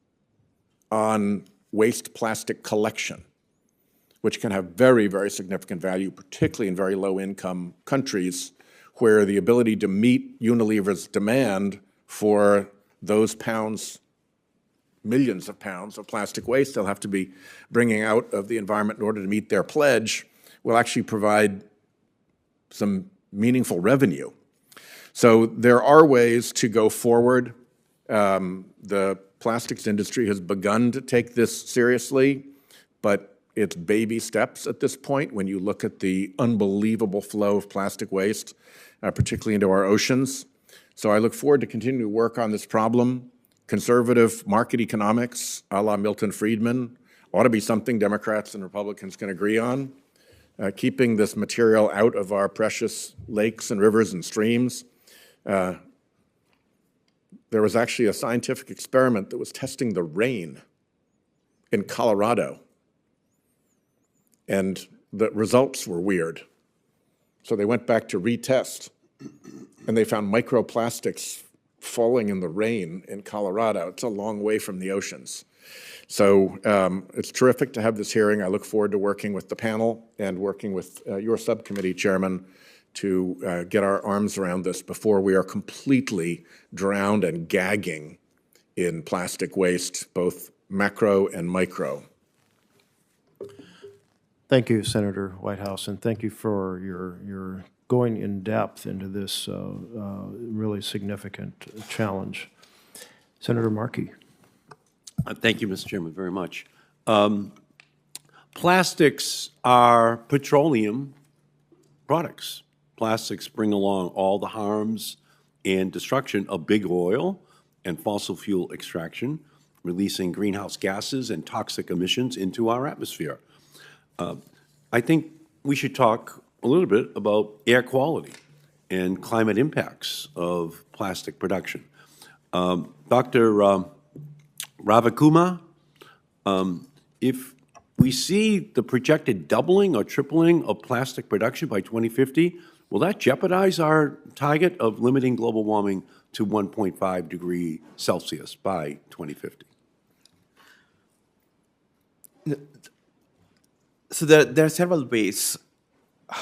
on waste plastic collection, which can have very, very significant value, particularly in very low-income countries, where the ability to meet Unilever's demand for those pounds, millions of pounds of plastic waste they'll have to be bringing out of the environment in order to meet their pledge, will actually provide some meaningful revenue. So there are ways to go forward. The plastics industry has begun to take this seriously, but it's baby steps at this point when you look at the unbelievable flow of plastic waste, particularly into our oceans. So I look forward to continuing to work on this problem. Conservative market economics, a la Milton Friedman, ought to be something Democrats and Republicans can agree on. Keeping this material out of our precious lakes and rivers and streams. There was actually a scientific experiment that was testing the rain in Colorado, and the results were weird. So they went back to retest, and they found microplastics falling in the rain in Colorado. It's a long way from the oceans. So it's terrific to have this hearing. I look forward to working with the panel and working with your subcommittee chairman to get our arms around this before we are completely drowned and gagging in plastic waste, both macro and micro. Thank you, Senator Whitehouse, and thank you for your going in depth into this really significant challenge. Senator Markey. Thank you, Mr. Chairman, very much. Plastics are petroleum products. Plastics bring along all the harms and destruction of big oil and fossil fuel extraction, releasing greenhouse gases and toxic emissions into our atmosphere. I think we should talk a little bit about air quality and climate impacts of plastic production. Dr. Ravikumar, if we see the projected doubling or tripling of plastic production by 2050, will that jeopardize our target of limiting global warming to 1.5 degree Celsius by 2050? So there are several ways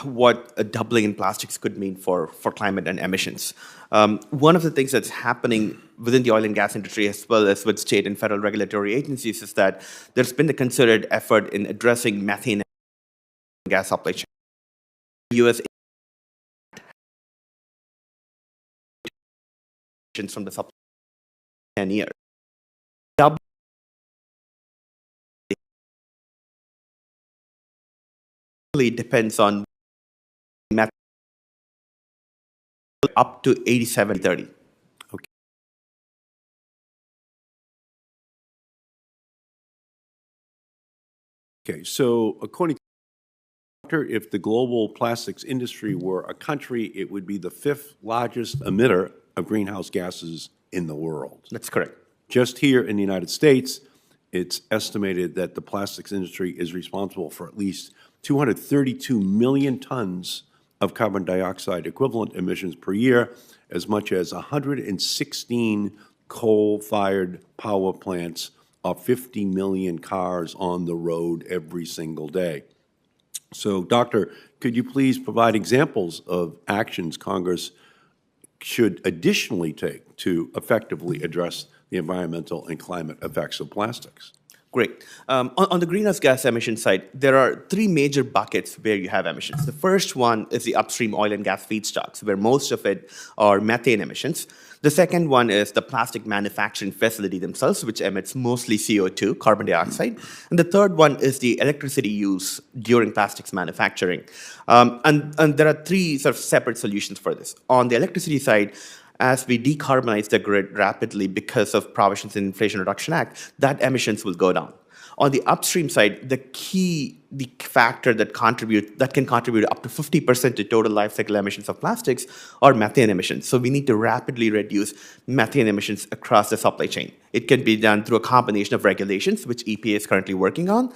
what a doubling in plastics could mean for climate and emissions. One of the things that's happening within the oil and gas industry, as well as with state and federal regulatory agencies, is that there's been a concerted effort in addressing methane gas supply chain. U.S. from the supply 10 years. Double depends on methane up to 87-30. Okay, so according to if the global plastics industry were a country, it would be the 5th largest emitter of greenhouse gases in the world. That's correct. Just here in the United States, it's estimated that the plastics industry is responsible for at least 232 million tons of carbon dioxide equivalent emissions per year, as much as 116 coal-fired power plants or 50 million cars on the road every single day. So, Doctor, could you please provide examples of actions Congress should additionally take to effectively address the environmental and climate effects of plastics? Great. On the greenhouse gas emission side, there are 3 major buckets where you have emissions. The first one is the upstream oil and gas feedstocks, where most of it are methane emissions. The second one is the plastic manufacturing facility themselves, which emits mostly CO2, carbon dioxide. And the third one is the electricity use during plastics manufacturing. And there are 3 sort of separate solutions for this. On the electricity side, as we decarbonize the grid rapidly because of provisions in the Inflation Reduction Act, that emissions will go down. On the upstream side, the factor that can contribute up to 50% to total life cycle emissions of plastics are methane emissions. So we need to rapidly reduce methane emissions across the supply chain. It can be done through a combination of regulations, which EPA is currently working on.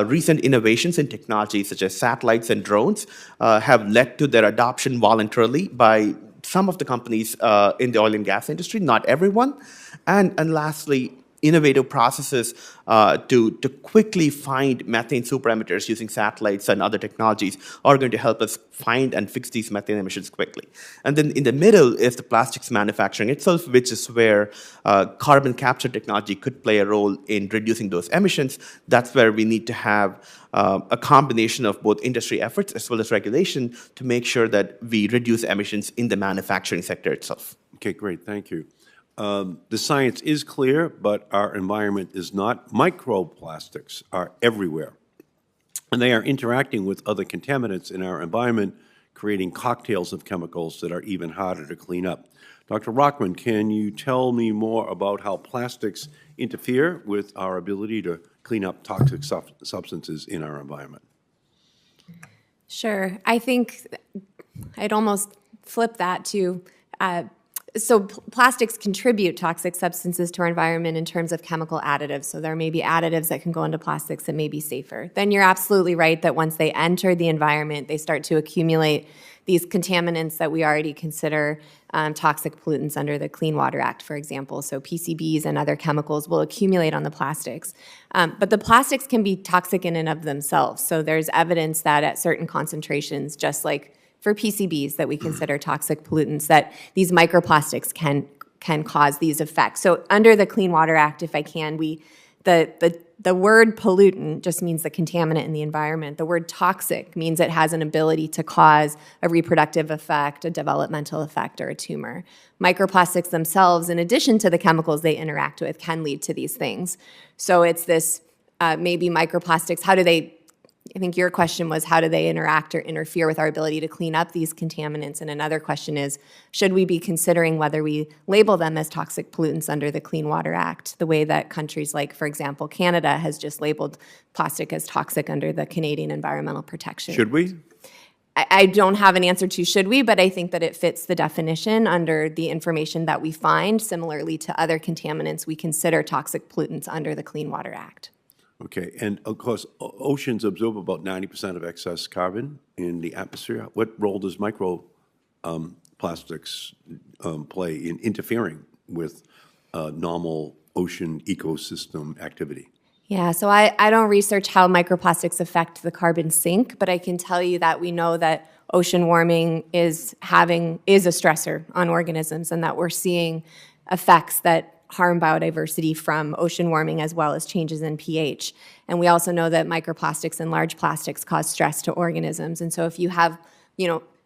Recent innovations in technology, such as satellites and drones, have led to their adoption voluntarily by some of the companies in the oil and gas industry, not everyone. And lastly, innovative processes to quickly find methane superemitters using satellites and other technologies are going to help us find and fix these methane emissions quickly. And then in the middle is the plastics manufacturing itself, which is where carbon capture technology could play a role in reducing those emissions. That's where we need to have a combination of both industry efforts as well as regulation to make sure that we reduce emissions in the manufacturing sector itself. Okay, great, thank you. The science is clear, but our environment is not. Microplastics are everywhere, and they are interacting with other contaminants in our environment, creating cocktails of chemicals that are even harder to clean up. Dr. Rockman, can you tell me more about how plastics interfere with our ability to clean up toxic substances in our environment? Sure. I think I'd almost flip that to so plastics contribute toxic substances to our environment in terms of chemical additives. So there may be additives that can go into plastics that may be safer. Then you're absolutely right that once they enter the environment, they start to accumulate these contaminants that we already consider toxic pollutants under the Clean Water Act, for example. So PCBs and other chemicals will accumulate on the plastics. But the plastics can be toxic in and of themselves. So there's evidence that at certain concentrations, just like for PCBs that we consider toxic pollutants, that these microplastics can cause these effects. So under the Clean Water Act, if I can, the word pollutant just means the contaminant in the environment. The word toxic means it has an ability to cause a reproductive effect, a developmental effect, or a tumor. Microplastics themselves, in addition to the chemicals they interact with, can lead to these things. So it's this maybe microplastics, how do they, I think your question was, how do they interact or interfere with our ability to clean up these contaminants? And another question is, should we be considering whether we label them as toxic pollutants under the Clean Water Act, the way that countries like, for example, Canada has just labeled plastic as toxic under the Canadian Environmental Protection? Should we? I don't have an answer to should we, but I think that it fits the definition under the information that we find. Similarly to other contaminants, we consider toxic pollutants under the Clean Water Act. Okay, and of course, oceans absorb about 90% of excess carbon in the atmosphere. What role does microplastics play in interfering with normal ocean ecosystem activity? Yeah, so I don't research how microplastics affect the carbon sink, but I can tell you that we know that ocean warming is a stressor on organisms, and that we're seeing effects that harm biodiversity from ocean warming as well as changes in pH. And we also know that microplastics and large plastics cause stress to organisms. And so if you have,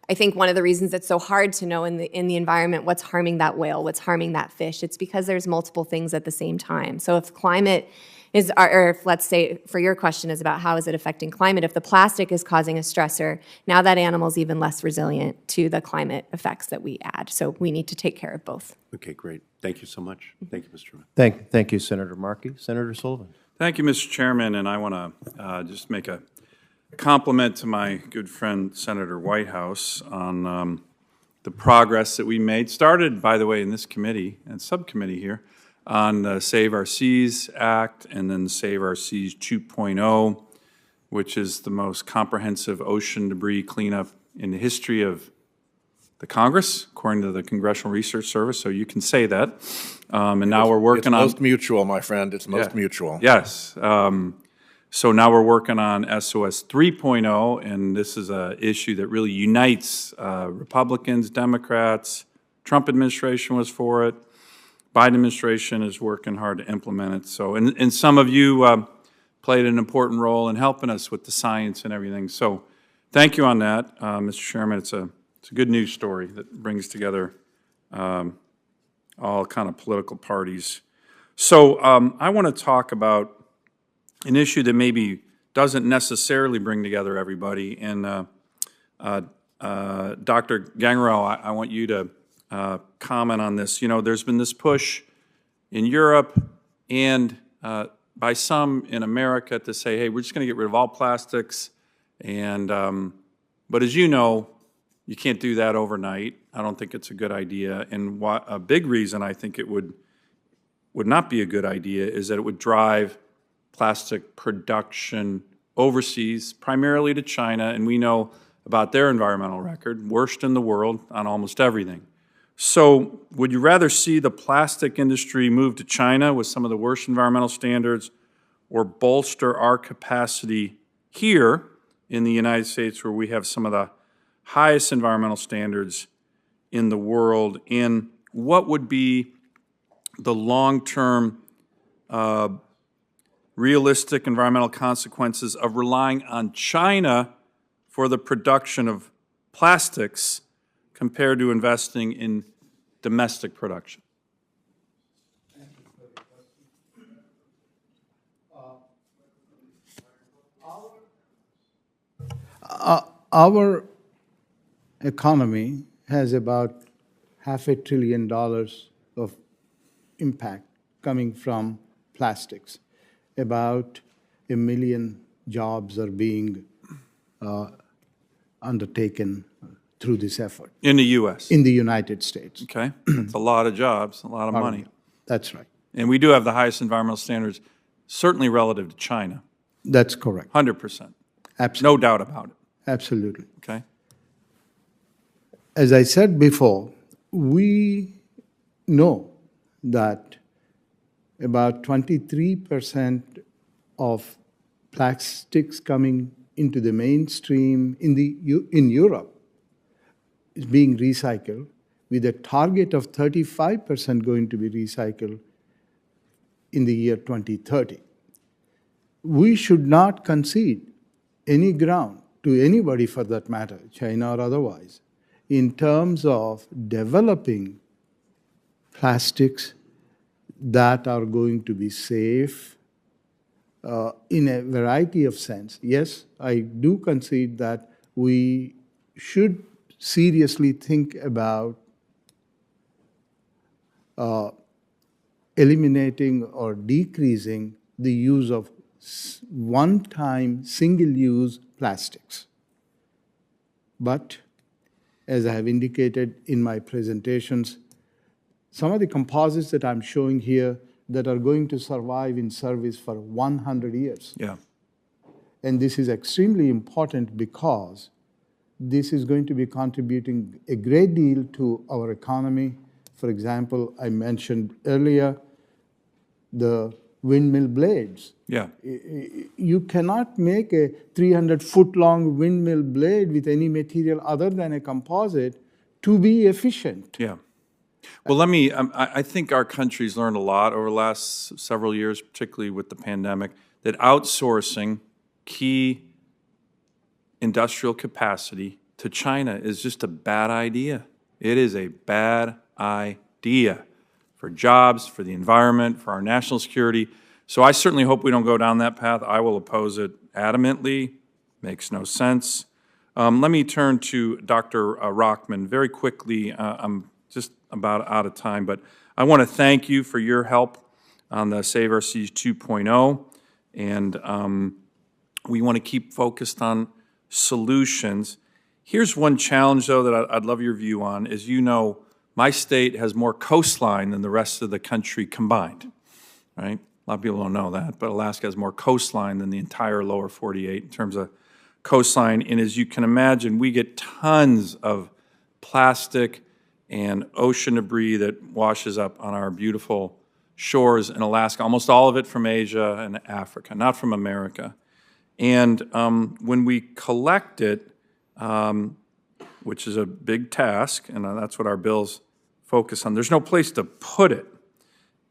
I think one of the reasons it's so hard to know in the environment what's harming that whale, what's harming that fish, it's because there's multiple things at the same time. So if climate is, or if, let's say, for your question is about how is it affecting climate, if the plastic is causing a stressor, now that animal's even less resilient to the climate effects that we add. So we need to take care of both. Okay, great. Thank you so much. Thank you, Mr. Chairman. Thank you, Senator Markey. Senator Sullivan. Thank you, Mr. Chairman, and I want to just make a compliment to my good friend Senator Whitehouse on the progress that we made. Started, by the way, in this committee and subcommittee here on the Save Our Seas Act and then Save Our Seas 2.0, which is the most comprehensive ocean debris cleanup in the history of the Congress, according to the Congressional Research Service, so you can say that. And now we're working on... It's most mutual, my friend. It's most mutual. Yes. So now we're working on SOS 3.0, and this is an issue that really unites Republicans, Democrats. Trump administration was for it. Biden administration is working hard to implement it. So, and some of you played an important role in helping us with the science and everything. So thank you on that, Mr. Chairman. It's a good news story that brings together all kind of political parties. So I want to talk about an issue that maybe doesn't necessarily bring together everybody. And Dr. Gangrel, I want you to comment on this. There's been this push in Europe and by some in America to say, hey, we're just going to get rid of all plastics. And but as you know, you can't do that overnight. I don't think it's a good idea. And a big reason I think it would not be a good idea is that it would drive plastic production overseas, primarily to China, and we know about their environmental record, worst in the world on almost everything. So would you rather see the plastic industry move to China with some of the worst environmental standards, or bolster our capacity here in the United States where we have some of the highest environmental standards in the world? And what would be the long-term realistic environmental consequences of relying on China for the production of plastics compared to investing in domestic production? Our economy has about $500 billion of impact coming from plastics. About 1 million jobs are being undertaken through this effort. In the U.S.? In the United States. Okay. That's a lot of jobs, a lot of money. That's right. And we do have the highest environmental standards, certainly relative to China. That's correct. 100%. Absolutely. No doubt about it. Absolutely. Okay. As I said before, we know that about 23% of plastics coming into the mainstream in Europe is being recycled, with a target of 35% going to be recycled in the year 2030. We should not concede any ground to anybody, for that matter, China or otherwise, in terms of developing plastics that are going to be safe in a variety of sense. Yes, I do concede that we should seriously think about eliminating or decreasing the use of one-time, single-use plastics. But, as I have indicated in my presentations, some of the composites that I'm showing here that are going to survive in service for 100 years. Yeah. And this is extremely important because this is going to be contributing a great deal to our economy For example, I mentioned earlier the windmill blades. Yeah. You cannot make a 300-foot-long windmill blade with any material other than a composite to be efficient. Yeah. Well, I think our country's learned a lot over the last several years, particularly with the pandemic, that outsourcing key industrial capacity to China is just a bad idea. It is a bad idea for jobs, for the environment, for our national security. So I certainly hope we don't go down that path. I will oppose it adamantly. Makes no sense. Let me turn to Dr. Rockman very quickly. I'm just about out of time, but I want to thank you for your help on the Save Our Seas 2.0, and we want to keep focused on solutions. Here's one challenge, though, that I'd love your view on. As you know, my state has more coastline than the rest of the country combined, right? A lot of people don't know that, but Alaska has more coastline than the entire lower 48 in terms of coastline. And as you can imagine, we get tons of plastic and ocean debris that washes up on our beautiful shores in Alaska, almost all of it from Asia and Africa, not from America. And when we collect it, which is a big task, and that's what our bills focus on, there's no place to put it,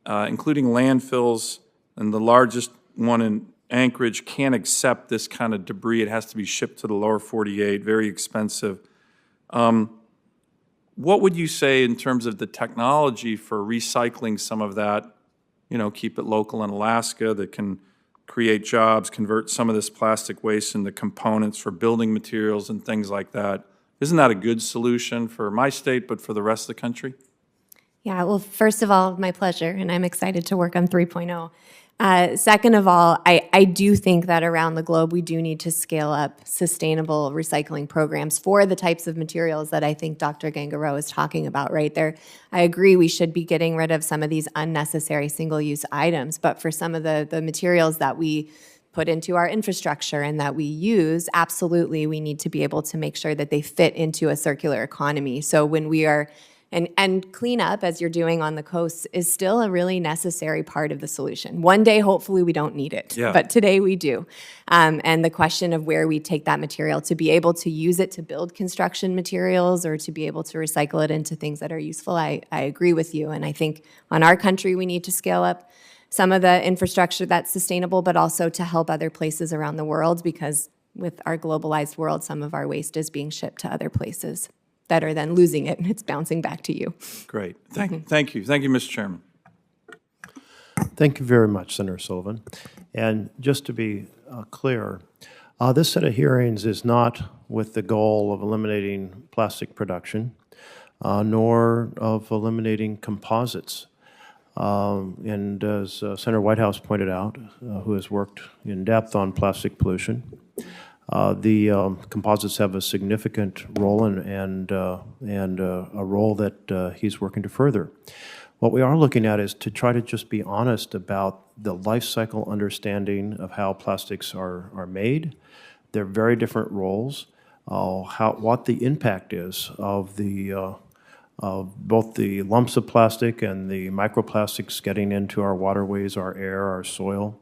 including landfills, and the largest one in Anchorage can't accept this kind of debris. It has to be shipped to the lower 48, very expensive. What would you say in terms of the technology for recycling some of that, keep it local in Alaska, that can create jobs, convert some of this plastic waste into components for building materials and things like that? Isn't that a good solution for my state, but for the rest of the country? Yeah, well, first of all, my pleasure, and I'm excited to work on 3.0. Second of all, I do think that around the globe we do need to scale up sustainable recycling programs for the types of materials that I think Dr. Gangaro is talking about right there. I agree we should be getting rid of some of these unnecessary single-use items, but for some of the materials that we put into our infrastructure and that we use, absolutely we need to be able to make sure that they fit into a circular economy. So when we are And cleanup, as you're doing on the coast, is still a really necessary part of the solution. One day, hopefully, we don't need it, but today we do. And the question of where we take that material to be able to use it to build construction materials or to be able to recycle it into things that are useful, I agree with you. And I think on our country, we need to scale up some of the infrastructure that's sustainable, but also to help other places around the world, because with our globalized world, some of our waste is being shipped to other places. Better than losing it, and it's bouncing back to you. Great. Thank you. Thank you, Mr. Chairman. Thank you very much, Senator Sullivan. And just to be clear, this set of hearings is not with the goal of eliminating plastic production, nor of eliminating composites. And as Senator Whitehouse pointed out, who has worked in depth on plastic pollution, the composites have a significant role and a role that he's working to further. What we are looking at is to try to just be honest about the life cycle understanding of how plastics are made, their very different roles, what the impact is of both the lumps of plastic and the microplastics getting into our waterways, our air, our soil.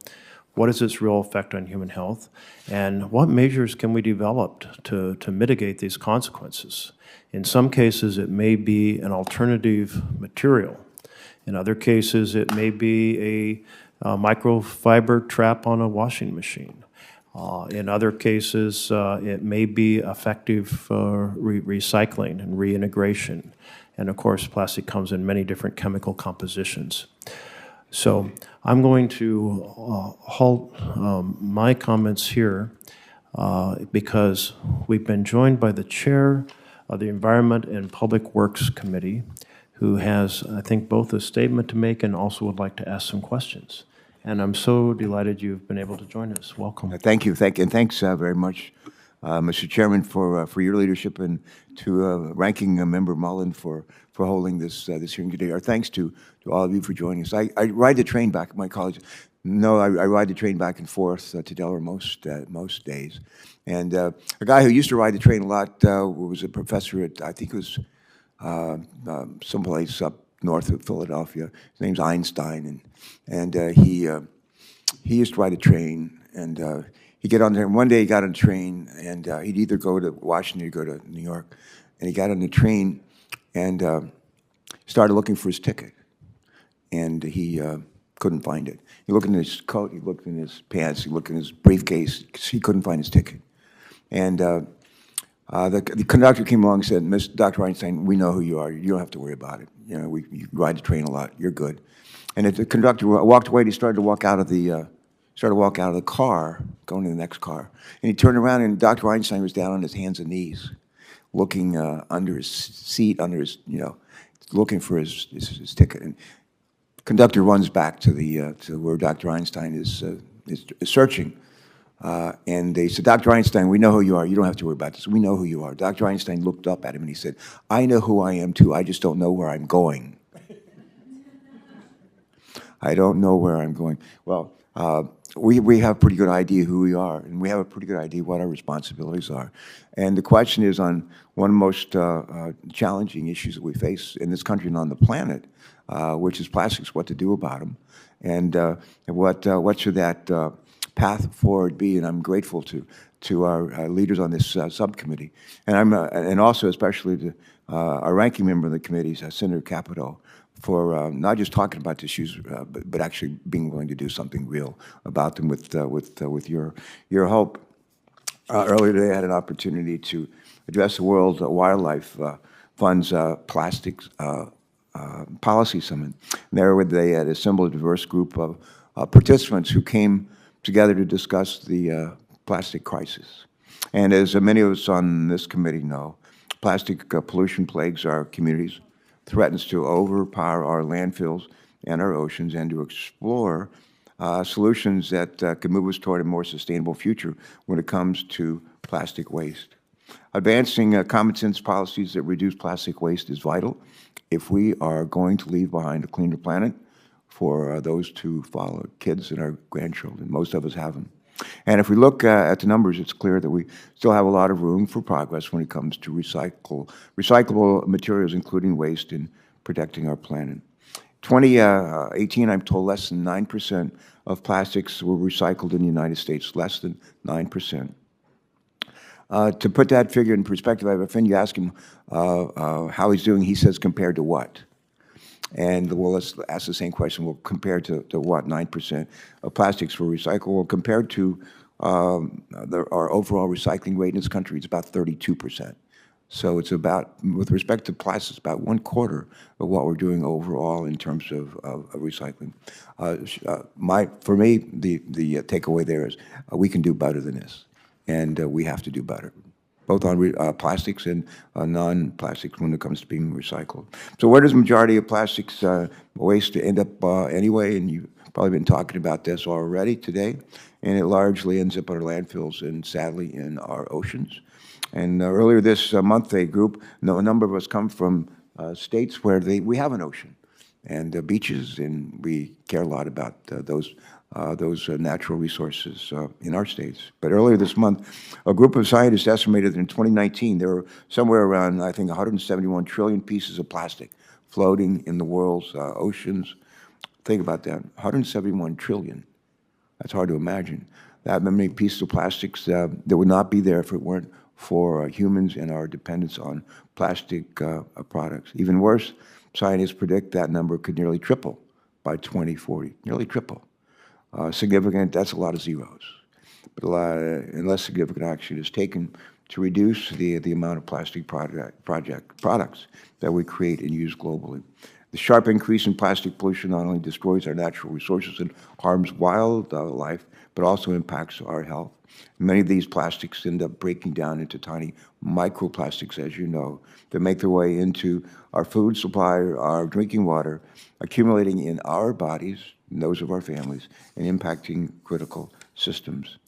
What is its real effect on human health? And what measures can we develop to mitigate these consequences? In some cases, it may be an alternative material. In other cases, it may be a microfiber trap on a washing machine. In other cases, it may be effective recycling and reintegration. And of course, plastic comes in many different chemical compositions. So I'm going to halt my comments here because we've been joined by the chair of the Environment and Public Works Committee, who has, I think, both a statement to make and also would like to ask some questions. And I'm so delighted you've been able to join us. Welcome. Thank you. And thanks very much, Mr. Chairman, for your leadership, and to Ranking Member Mullen for holding this hearing today. Our thanks to all of you for joining us. I ride the train back. My colleagues know I ride the train back and forth to Delaware most days. And a guy who used to ride the train a lot was a professor at, I think it was someplace up north of Philadelphia. His name's Einstein, and he used to ride a train, and he'd get on there. And one day he got on a train, and he'd either go to Washington or go to New York. And he got on the train and started looking for his ticket, and he couldn't find it. He looked in his coat, he looked in his pants, he looked in his briefcase. He couldn't find his ticket. And the conductor came along and said, Dr. Einstein, we know who you are. You don't have to worry about it. You know, you ride the train a lot. You're good. And the conductor walked away, and he started to walk out of the car, going to the next car. And he turned around, and Dr. Einstein was down on his hands and knees, looking under his seat, looking for his ticket. And the conductor runs back to where Dr. Einstein is searching. And they said, Dr. Einstein, we know who you are. You don't have to worry about this. We know who you are. Dr. Einstein looked up at him and he said, I know who I am too. I just don't know where I'm going. I don't know where I'm going. Well, we have a pretty good idea who we are, and we have a pretty good idea what our responsibilities are. And the question is on one of the most challenging issues that we face in this country and on the planet, which is plastics, what to do about them, and what should that path forward be. And I'm grateful to our leaders on this subcommittee, and also especially to our ranking member of the committee, Senator Capito, for not just talking about the issues, but actually being willing to do something real about them with your help. Earlier today, I had an opportunity to address the World Wildlife Fund's Plastics Policy Summit. And there they had assembled a diverse group of participants who came together to discuss the plastic crisis. And as many of us on this committee know, plastic pollution plagues our communities, threatens to overpower our landfills and our oceans, and to explore solutions that can move us toward a more sustainable future when it comes to plastic waste. Advancing common sense policies that reduce plastic waste is vital if we are going to leave behind a cleaner planet for those to follow, kids and our grandchildren. Most of us have them. And if we look at the numbers, it's clear that we still have a lot of room for progress when it comes to recyclable materials, including waste, in protecting our planet. 2018, I'm told less than 9% of plastics were recycled in the United States, less than 9%. To put that figure in perspective, I have a friend, you ask him how he's doing, he says, compared to what? And well, let's ask the same question. Well, compared to what? 9% of plastics were recycled. Well, compared to our overall recycling rate in this country, it's about 32%. So it's about, with respect to plastics, about 1/4 of what we're doing overall in terms of recycling. For me, the takeaway there is we can do better than this, and we have to do better, both on plastics and non-plastics when it comes to being recycled. So where does the majority of plastics waste end up anyway? And you've probably been talking about this already today. And it largely ends up in our landfills and, sadly, in our oceans. And earlier this month, a number of us come from states where we have an ocean and beaches, and we care a lot about those natural resources in our states. But earlier this month, a group of scientists estimated that in 2019, there were somewhere around, I think, 171 trillion pieces of plastic floating in the world's oceans. Think about that, 171 trillion. That's hard to imagine. That many pieces of plastics that would not be there if it weren't for humans and our dependence on plastic products. Even worse, scientists predict that number could nearly triple by 2040, nearly triple. Significant, that's a lot of zeros. But unless significant action is taken to reduce the amount of plastic products that we create and use globally. The sharp increase in plastic pollution not only destroys our natural resources and harms wildlife, but also impacts our health. Many of these plastics end up breaking down into tiny microplastics, as you know, that make their way into our food supply, our drinking water, accumulating in our bodies, and those of our families, and impacting critical systems.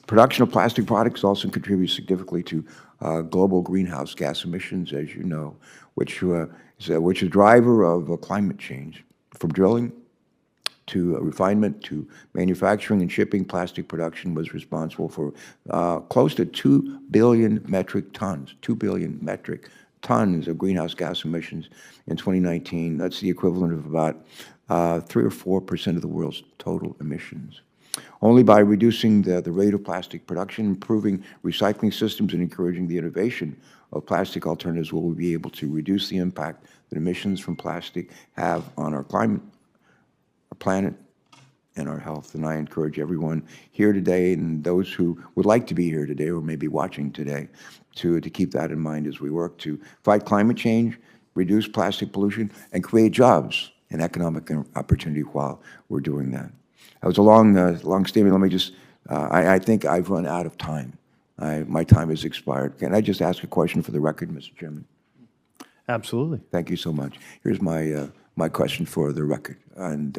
Production of plastic products also contributes significantly to global greenhouse gas emissions, as you know, which is a driver of climate change. From drilling to refinement to manufacturing and shipping, plastic production was responsible for close to 2 billion metric tons, 2 billion metric tons of greenhouse gas emissions in 2019. That's the equivalent of about 3 or 4% of the world's total emissions. Only by reducing the rate of plastic production, improving recycling systems, and encouraging the innovation of plastic alternatives will we be able to reduce the impact that emissions from plastic have on our climate, our planet, and our health. And I encourage everyone here today and those who would like to be here today or maybe watching today to keep that in mind as we work to fight climate change, reduce plastic pollution, and create jobs and economic opportunity while we're doing that. That was a long statement. Let me just, I think I've run out of time. My time has expired. Can I just ask a question for the record, Mr. Chairman? Absolutely. Thank you so much. Here's my question for the record. And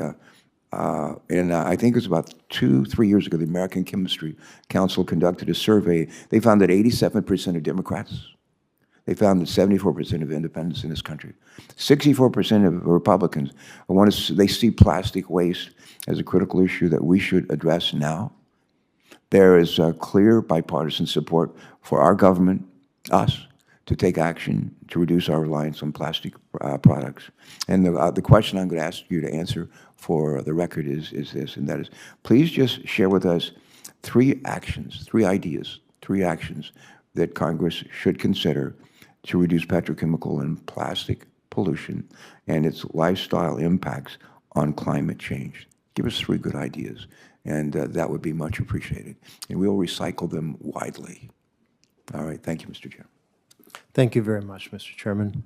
I think it was about 2-3 years ago, the American Chemistry Council conducted a survey. They found that 87% of Democrats, they found that 74% of independents in this country, 64% of Republicans they see plastic waste as a critical issue that we should address now. There is clear bipartisan support for our government, us, to take action to reduce our reliance on plastic products. And the question I'm going to ask you to answer for the record is this, and that is, please just share with us 3 actions, 3 ideas, 3 actions that Congress should consider to reduce petrochemical and plastic pollution and its lifestyle impacts on climate change. Give us 3 good ideas, and that would be much appreciated. And we'll recycle them widely. All right. Thank you, Mr. Chair. Thank you very much, Mr. Chairman.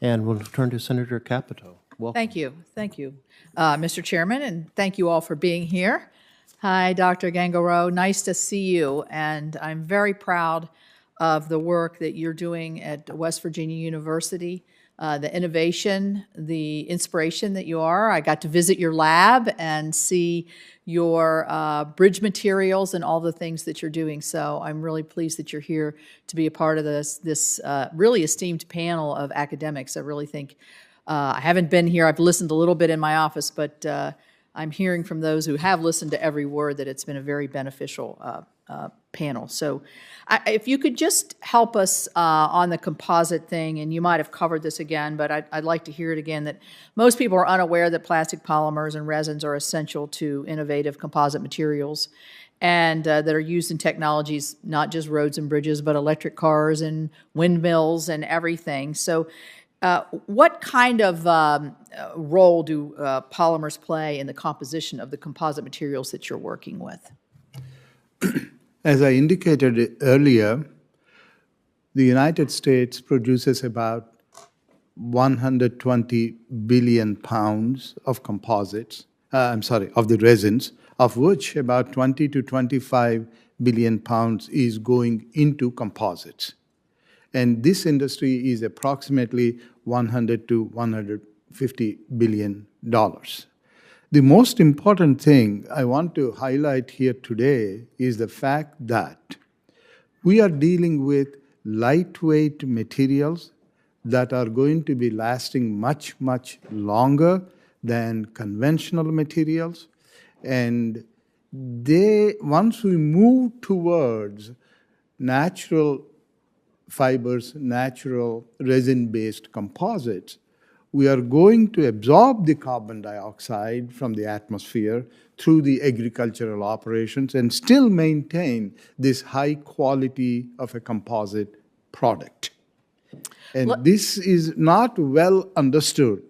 And we'll turn to Senator Capito. Welcome. Thank you. Thank you, Mr. Chairman, and thank you all for being here. Hi, Dr. Gangaro. Nice to see you, and I'm very proud of the work that you're doing at West Virginia University, the innovation, the inspiration that you are. I got to visit your lab and see your bridge materials and all the things that you're doing. So I'm really pleased that you're here to be a part of this really esteemed panel of academics. I really think, I haven't been here, I've listened a little bit in my office, but I'm hearing from those who have listened to every word that it's been a very beneficial panel. So if you could just help us on the composite thing, and you might have covered this again, but I'd like to hear it again, that most people are unaware that plastic polymers and resins are essential to innovative composite materials and that are used in technologies, not just roads and bridges, but electric cars and windmills and everything. So what kind of role do polymers play in the composition of the composite materials that you're working with? As I indicated earlier, the United States produces about 120 billion pounds of composites, of the resins, of which about 20 to 25 billion pounds is going into composites. And this industry is approximately 100 to 150 billion dollars. The most important thing I want to highlight here today is the fact that we are dealing with lightweight materials that are going to be lasting much, much longer than conventional materials. And once we move towards natural fibers, natural resin-based composites, we are going to absorb the carbon dioxide from the atmosphere through the agricultural operations and still maintain this high quality of a composite product. And this is not well understood.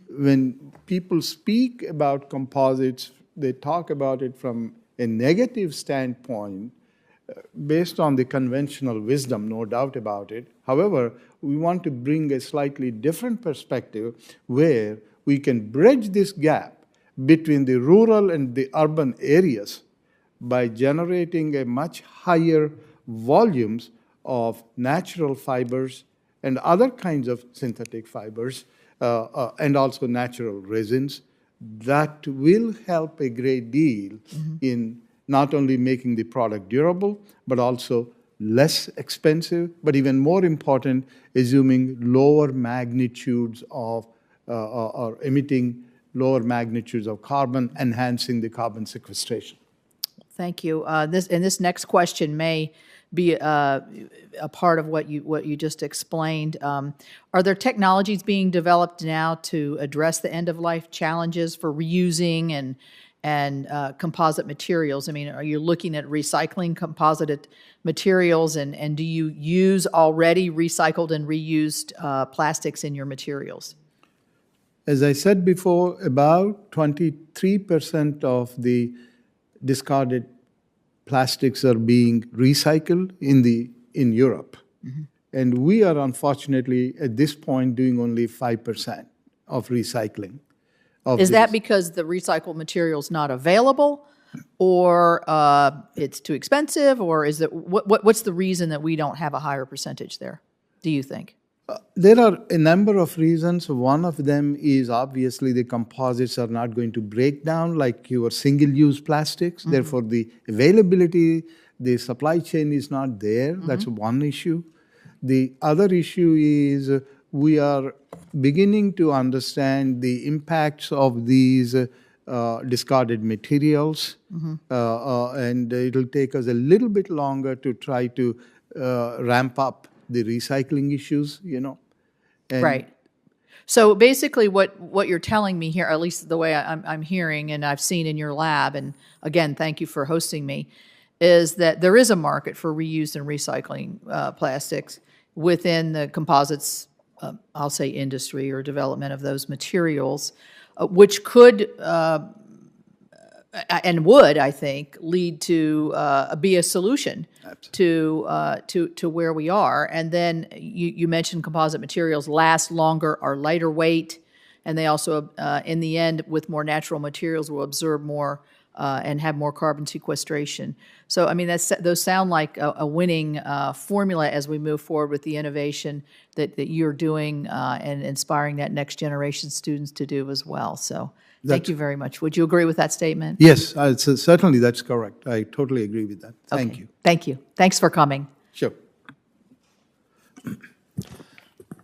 When people speak about composites, they talk about it from a negative standpoint, based on the conventional wisdom, no doubt about it. However, we want to bring a slightly different perspective where we can bridge this gap between the rural and the urban areas by generating a much higher volumes of natural fibers and other kinds of synthetic fibers and also natural resins that will help a great deal in not only making the product durable, but also less expensive, but even more important, assuming lower magnitudes of, or emitting lower magnitudes of carbon, enhancing the carbon sequestration. Thank you. This next question may be a part of what you just explained. Are there technologies being developed now to address the end-of-life challenges for reusing and composite materials? I mean, are you looking at recycling composite materials, and do you use already recycled and reused plastics in your materials? As I said before, about 23% of the discarded plastics are being recycled in Europe. And we are unfortunately, at this point, doing only 5% of recycling. Is that because the recycled material is not available, or it's too expensive, or is it what's the reason that we don't have a higher percentage there, do you think? There are a number of reasons. One of them is obviously the composites are not going to break down like your single-use plastics. Therefore, the availability, the supply chain is not there. That's one issue. The other issue is we are beginning to understand the impacts of these discarded materials, and it'll take us a little bit longer to try to ramp up the recycling issues, And Right. So basically what you're telling me here, at least the way I'm hearing and I've seen in your lab, and again, thank you for hosting me, is that there is a market for reused and recycling plastics within the composites, I'll say industry or development of those materials, which could and would, I think, lead to be a solution to where we are. And then you mentioned composite materials last longer, are lighter weight, and they also, in the end, with more natural materials, will absorb more and have more carbon sequestration. So, I mean, those sound like a winning formula as we move forward with the innovation that you're doing and inspiring that next generation students to do as well. So, thank you very much. Would you agree with that statement? Yes, certainly that's correct. I totally agree with that. Thank you. Thank you. Thanks for coming. Sure.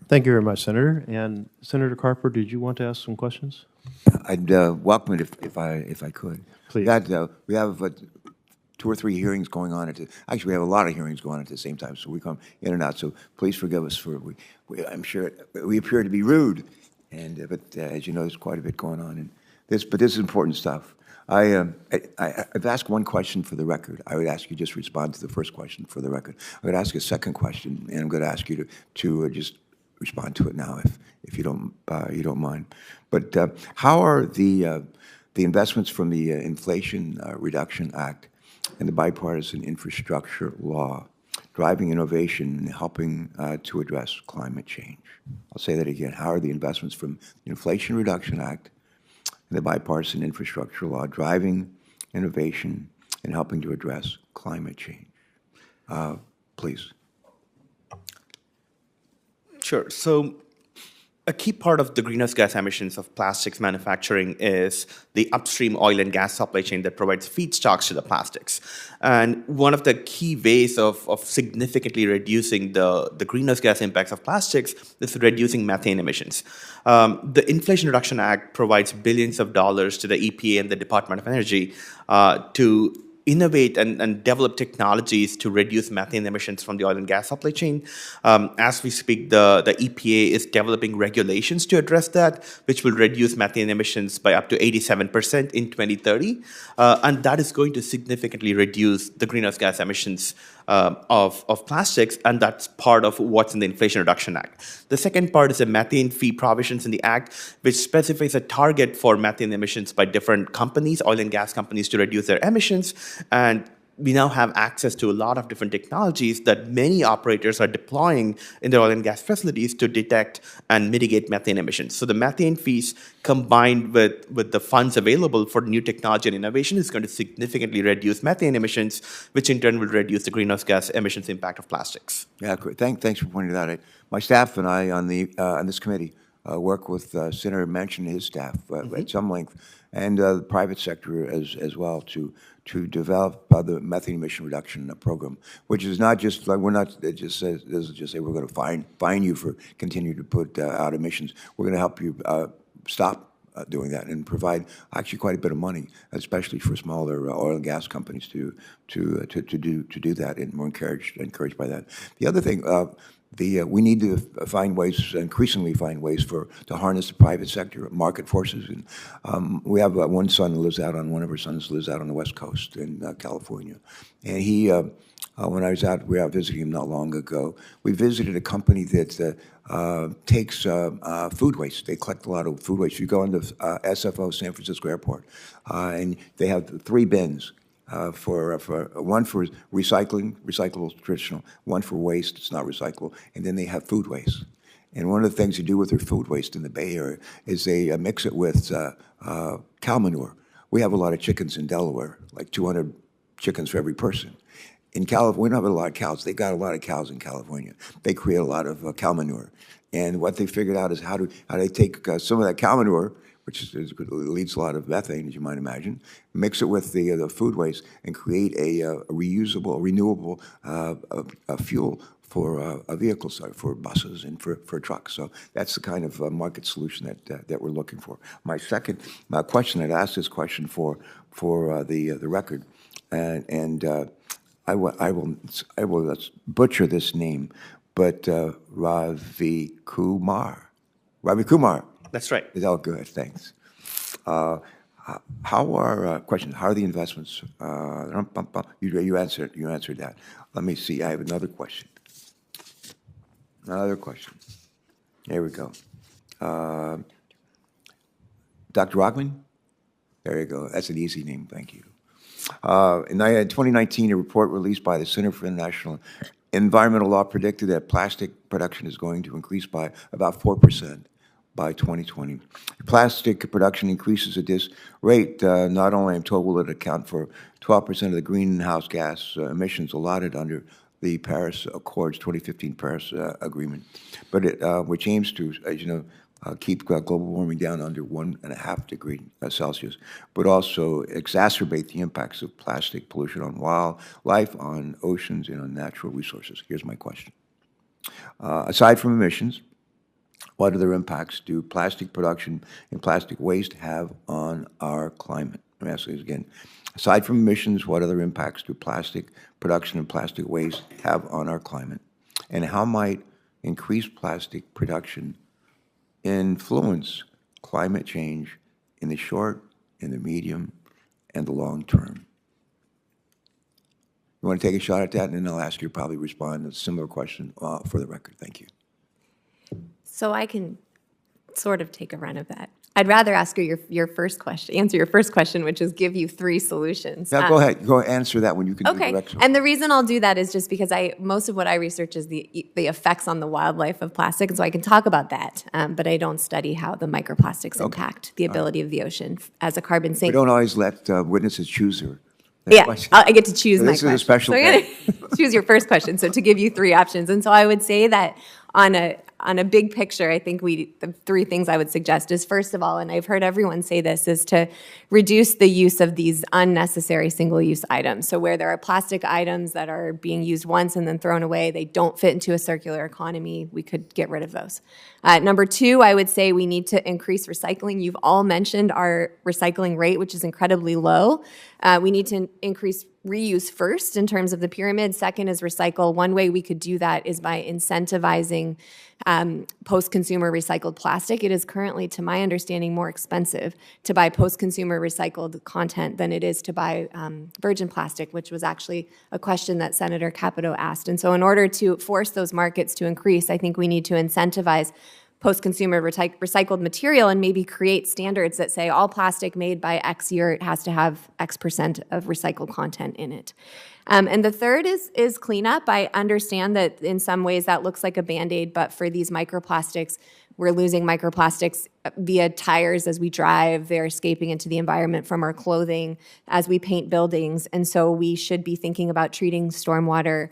Thank you very much, Senator. And Senator Carper, did you want to ask some questions? I'd welcome it if I could. Please. We have 2 or 3 hearings going on actually we have a lot of hearings going on at the same time, so we come in and out. So please forgive us for I'm sure we appear to be rude, but as you know, there's quite a bit going on in this. But this is important stuff. I've asked one question for the record. I would ask you just respond to the first question for the record. I would ask a second question, and I'm going to ask you to just respond to it now, if you don't mind. But how are the investments from the Inflation Reduction Act and the bipartisan infrastructure law driving innovation and helping to address climate change? I'll say that again. How are the investments from the Inflation Reduction Act and the bipartisan infrastructure law driving innovation and helping to address climate change? Please. Sure. So a key part of the greenhouse gas emissions of plastics manufacturing is the upstream oil and gas supply chain that provides feedstocks to the plastics. And one of the key ways of significantly reducing the greenhouse gas impacts of plastics is reducing methane emissions. The Inflation Reduction Act provides billions of dollars to the EPA and the Department of Energy to innovate and develop technologies to reduce methane emissions from the oil and gas supply chain. As we speak, the EPA is developing regulations to address that, which will reduce methane emissions by up to 87% in 2030. And that is going to significantly reduce the greenhouse gas emissions of plastics, and that's part of what's in the Inflation Reduction Act. The second part is the methane fee provisions in the Act, which specifies a target for methane emissions by different companies, oil and gas companies, to reduce their emissions. And we now have access to a lot of different technologies that many operators are deploying in their oil and gas facilities to detect and mitigate methane emissions. So the methane fees combined with the funds available for new technology and innovation is going to significantly reduce methane emissions, which in turn will reduce the greenhouse gas emissions impact of plastics. Yeah, great. Thanks for pointing that out. My staff and I on this committee work with Senator Manchin and his staff at some length, and the private sector as well to develop the methane emission reduction program, which is not just like it doesn't just say we're going to fine you for continuing to put out emissions. We're going to help you stop doing that and provide actually quite a bit of money, especially for smaller oil and gas companies to do that, and we're encouraged by that. The other thing, we need to increasingly find ways to harness the private sector, market forces. And we have one of our sons lives out on the West Coast in California, and he. When I was out visiting him not long ago, we visited a company that takes food waste. They collect a lot of food waste. You go into SFO, San Francisco Airport, and they have 3 bins. For one for recyclable, traditional, one for waste, it's not recyclable, and then they have food waste. And one of the things they do with their food waste in the Bay Area is they mix it with cow manure. We have a lot of chickens in Delaware, like 200 chickens for every person. In California, we don't have a lot of cows. They got a lot of cows in California. They create a lot of cow manure. And what they figured out is how they take some of that cow manure, which leads a lot of methane, as you might imagine, mix it with the food waste and create a reusable, renewable fuel for vehicles, for buses and for trucks. So that's the kind of market solution that we're looking for. My second question, I'd asked this question for the record, and I will butcher this name, but Ravi Kumar. That's right. Oh, good, thanks. How are the investments? You answered that. Let me see, I have another question. There we go. Dr. Rockman? There you go, that's an easy name, thank you. In 2019, a report released by the Center for International Environmental Law predicted that plastic production is going to increase by about 4% by 2020. Plastic production increases at this rate, not only I'm told will it account for 12% of the greenhouse gas emissions allotted under the Paris Accords, 2015 Paris Agreement, but which aims to, as you know, keep global warming down under 1.5 degrees Celsius, but also exacerbate the impacts of plastic pollution on wildlife, on oceans, and on natural resources. Here's my question. Aside from emissions, what other impacts do plastic production and plastic waste have on our climate? Let me ask this again. Aside from emissions, what other impacts do plastic production and plastic waste have on our climate? And how might increased plastic production influence climate change in the short, in the medium, and the long term? You want to take a shot at that, and then I'll ask you to probably respond to a similar question for the record. Thank you. So I can sort of take a run of that. I'd rather ask you your first question, answer your first question, which is give you 3 solutions. Now, go ahead. Go answer that when you can do the direct. And the reason I'll do that is just because most of what I research is the effects on the wildlife of plastic, and so I can talk about that, but I don't study how the microplastics impact the ability of the ocean as a carbon sink. We don't always let witnesses choose their question. I get to choose my question. This is a special so I'm gonna choose your first question, so to give you 3 options. And so I would say that on a big picture, I think the 3 things I would suggest is, first of all, and I've heard everyone say this, is to reduce the use of these unnecessary single-use items. So where there are plastic items that are being used once and then thrown away, they don't fit into a circular economy, we could get rid of those. Number 2, I would say we need to increase recycling. You've all mentioned our recycling rate, which is incredibly low. We need to increase reuse first in terms of the pyramid. Second is recycle. One way we could do that is by incentivizing post-consumer recycled plastic. It is currently, to my understanding, more expensive to buy post-consumer recycled content than it is to buy virgin plastic, which was actually a question that Senator Capito asked. And so in order to force those markets to increase, I think we need to incentivize post-consumer recycled material and maybe create standards that say all plastic made by X year, it has to have X% of recycled content in it. And the third is cleanup. I understand that in some ways that looks like a Band-Aid, but for these microplastics, we're losing microplastics via tires as we drive. They're escaping into the environment from our clothing as we paint buildings. And so we should be thinking about treating stormwater,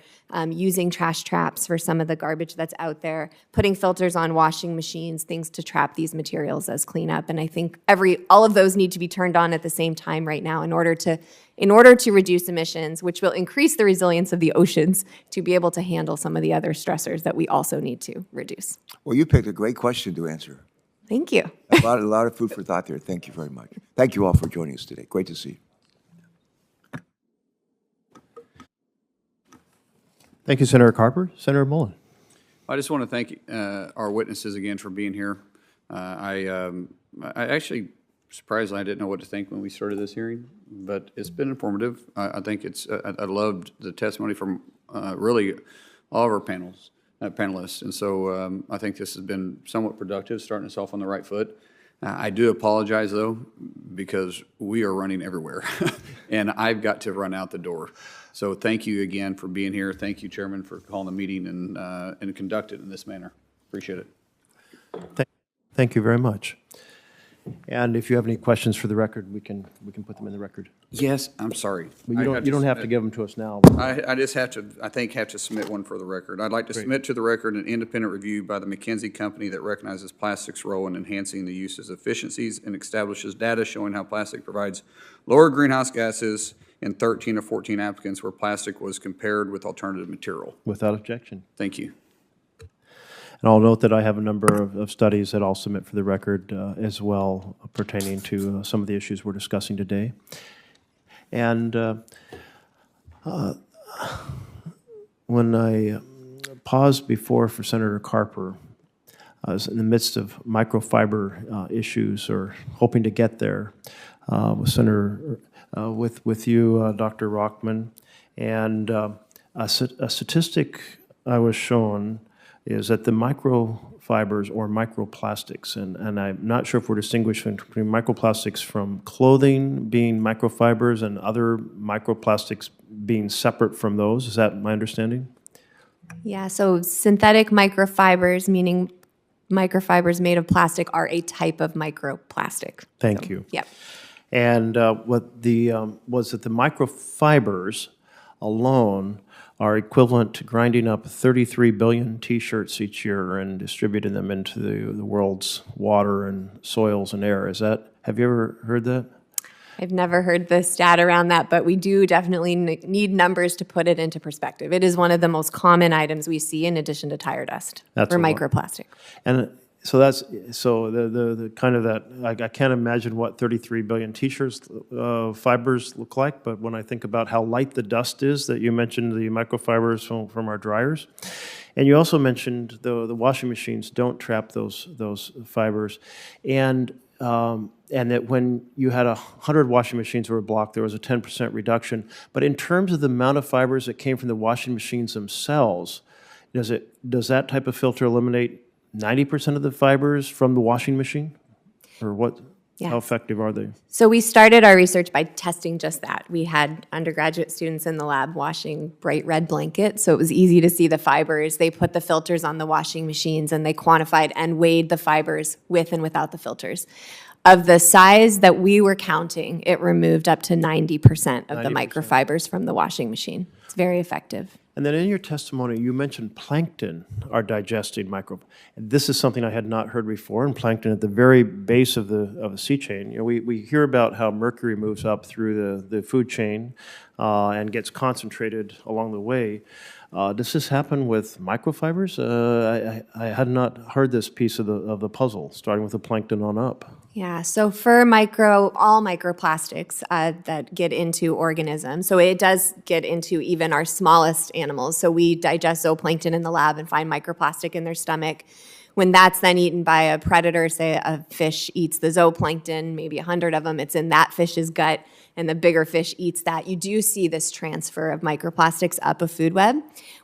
using trash traps for some of the garbage that's out there, putting filters on washing machines, things to trap these materials as cleanup. And I think all of those need to be turned on at the same time right now in order to reduce emissions, which will increase the resilience of the oceans to be able to handle some of the other stressors that we also need to reduce. Well, you picked a great question to answer. Thank you. A lot of food for thought there. Thank you very much. Thank you all for joining us today. Great to see you. Thank you, Senator Carper. Senator Mullen. I just want to thank our witnesses again for being here. I actually, surprisingly, I didn't know what to think when we started this hearing, but it's been informative. I think it's, I loved the testimony from really all of our panelists. And so I think this has been somewhat productive, starting us off on the right foot. I do apologize, though, because we are running everywhere, and I've got to run out the door. So thank you again for being here. Thank you, Chairman, for calling the meeting and conduct it in this manner. Appreciate it. Thank you very much. And if you have any questions for the record, we can put them in the record. Yes, I'm sorry. But you don't have to give them to us now. I just have to, I think, have to submit one for the record. I'd like to submit to the record an independent review by the McKinsey Company that recognizes plastic's role in enhancing the use's efficiencies and establishes data showing how plastic provides lower greenhouse gases in 13 of 14 applicants where plastic was compared with alternative material. Without objection. Thank you. And I'll note that I have a number of studies that I'll submit for the record as well pertaining to some of the issues we're discussing today. And when I paused before for Senator Carper, I was in the midst of microfiber issues, or hoping to get there with Senator, with you, Dr. Rockman. And a statistic I was shown is that the microfibers or microplastics, and I'm not sure if we're distinguishing between microplastics from clothing being microfibers and other microplastics being separate from those. Is that my understanding? Yeah, so synthetic microfibers, meaning microfibers made of plastic, are a type of microplastic. Thank you. Yep. And what the was that the microfibers alone are equivalent to grinding up 33 billion T-shirts each year and distributing them into the world's water and soils and air. Is that, have you ever heard that? I've never heard the stat around that, but we do definitely need numbers to put it into perspective. It is one of the most common items we see in addition to tire dust That's for a lot. microplastic. And so that's, so the kind of that, I can't imagine what 33 billion T-shirts fibers look like, but when I think about how light the dust is, that you mentioned the microfibers from our dryers, and you also mentioned the washing machines don't trap those fibers, and that when you had 100 washing machines that were blocked, there was a 10% reduction. But in terms of the amount of fibers that came from the washing machines themselves, does that type of filter eliminate 90% of the fibers from the washing machine? Or what? Yes. How effective are they? So we started our research by testing just that. We had undergraduate students in the lab washing bright red blankets, so it was easy to see the fibers. They put the filters on the washing machines, and they quantified and weighed the fibers with and without the filters. Of the size that we were counting, it removed up to 90% of the 90%. microfibers from the washing machine. It's very effective. And then in your testimony, you mentioned plankton are digesting micro. And this is something I had not heard before, and plankton at the very base of the sea chain. You know, we hear about how mercury moves up through the food chain and gets concentrated along the way. Does this happen with microfibers? I had not heard this piece of the puzzle, starting with the plankton on up. Yeah, so for all microplastics that get into organisms, so it does get into even our smallest animals. So we digest zooplankton in the lab and find microplastic in their stomach. When that's then eaten by a predator, say a fish eats the zooplankton, maybe 100 of them, it's in that fish's gut, and the bigger fish eats that. You do see this transfer of microplastics up a food web.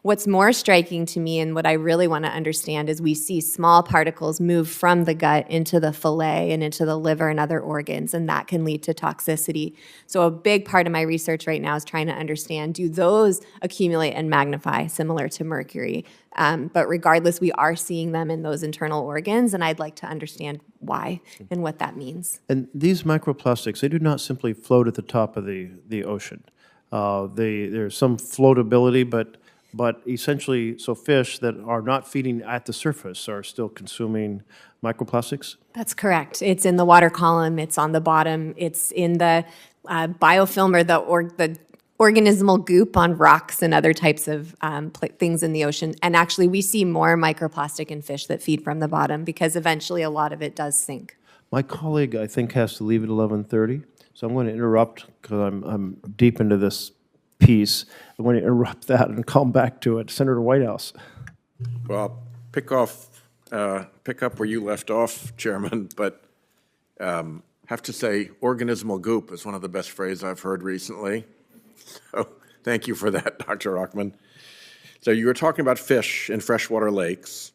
What's more striking to me, and what I really want to understand, is we see small particles move from the gut into the fillet and into the liver and other organs, and that can lead to toxicity. So a big part of my research right now is trying to understand, do those accumulate and magnify similar to mercury? But regardless, we are seeing them in those internal organs, and I'd like to understand why and what that means. And these microplastics, they do not simply float at the top of the ocean. There's some floatability, but essentially, so fish that are not feeding at the surface are still consuming microplastics? That's correct. It's in the water column, it's on the bottom, it's in the biofilm or the organismal goop on rocks and other types of things in the ocean. And actually, we see more microplastic in fish that feed from the bottom because eventually a lot of it does sink. My colleague, I think, has to leave at 11:30, so I'm going to interrupt because I'm deep into this piece. I'm going to interrupt that and come back to it. Senator Whitehouse. Well, pick up where you left off, Chairman, but have to say organismal goop is one of the best phrases I've heard recently. So thank you for that, Dr. Rockman. So you were talking about fish in freshwater lakes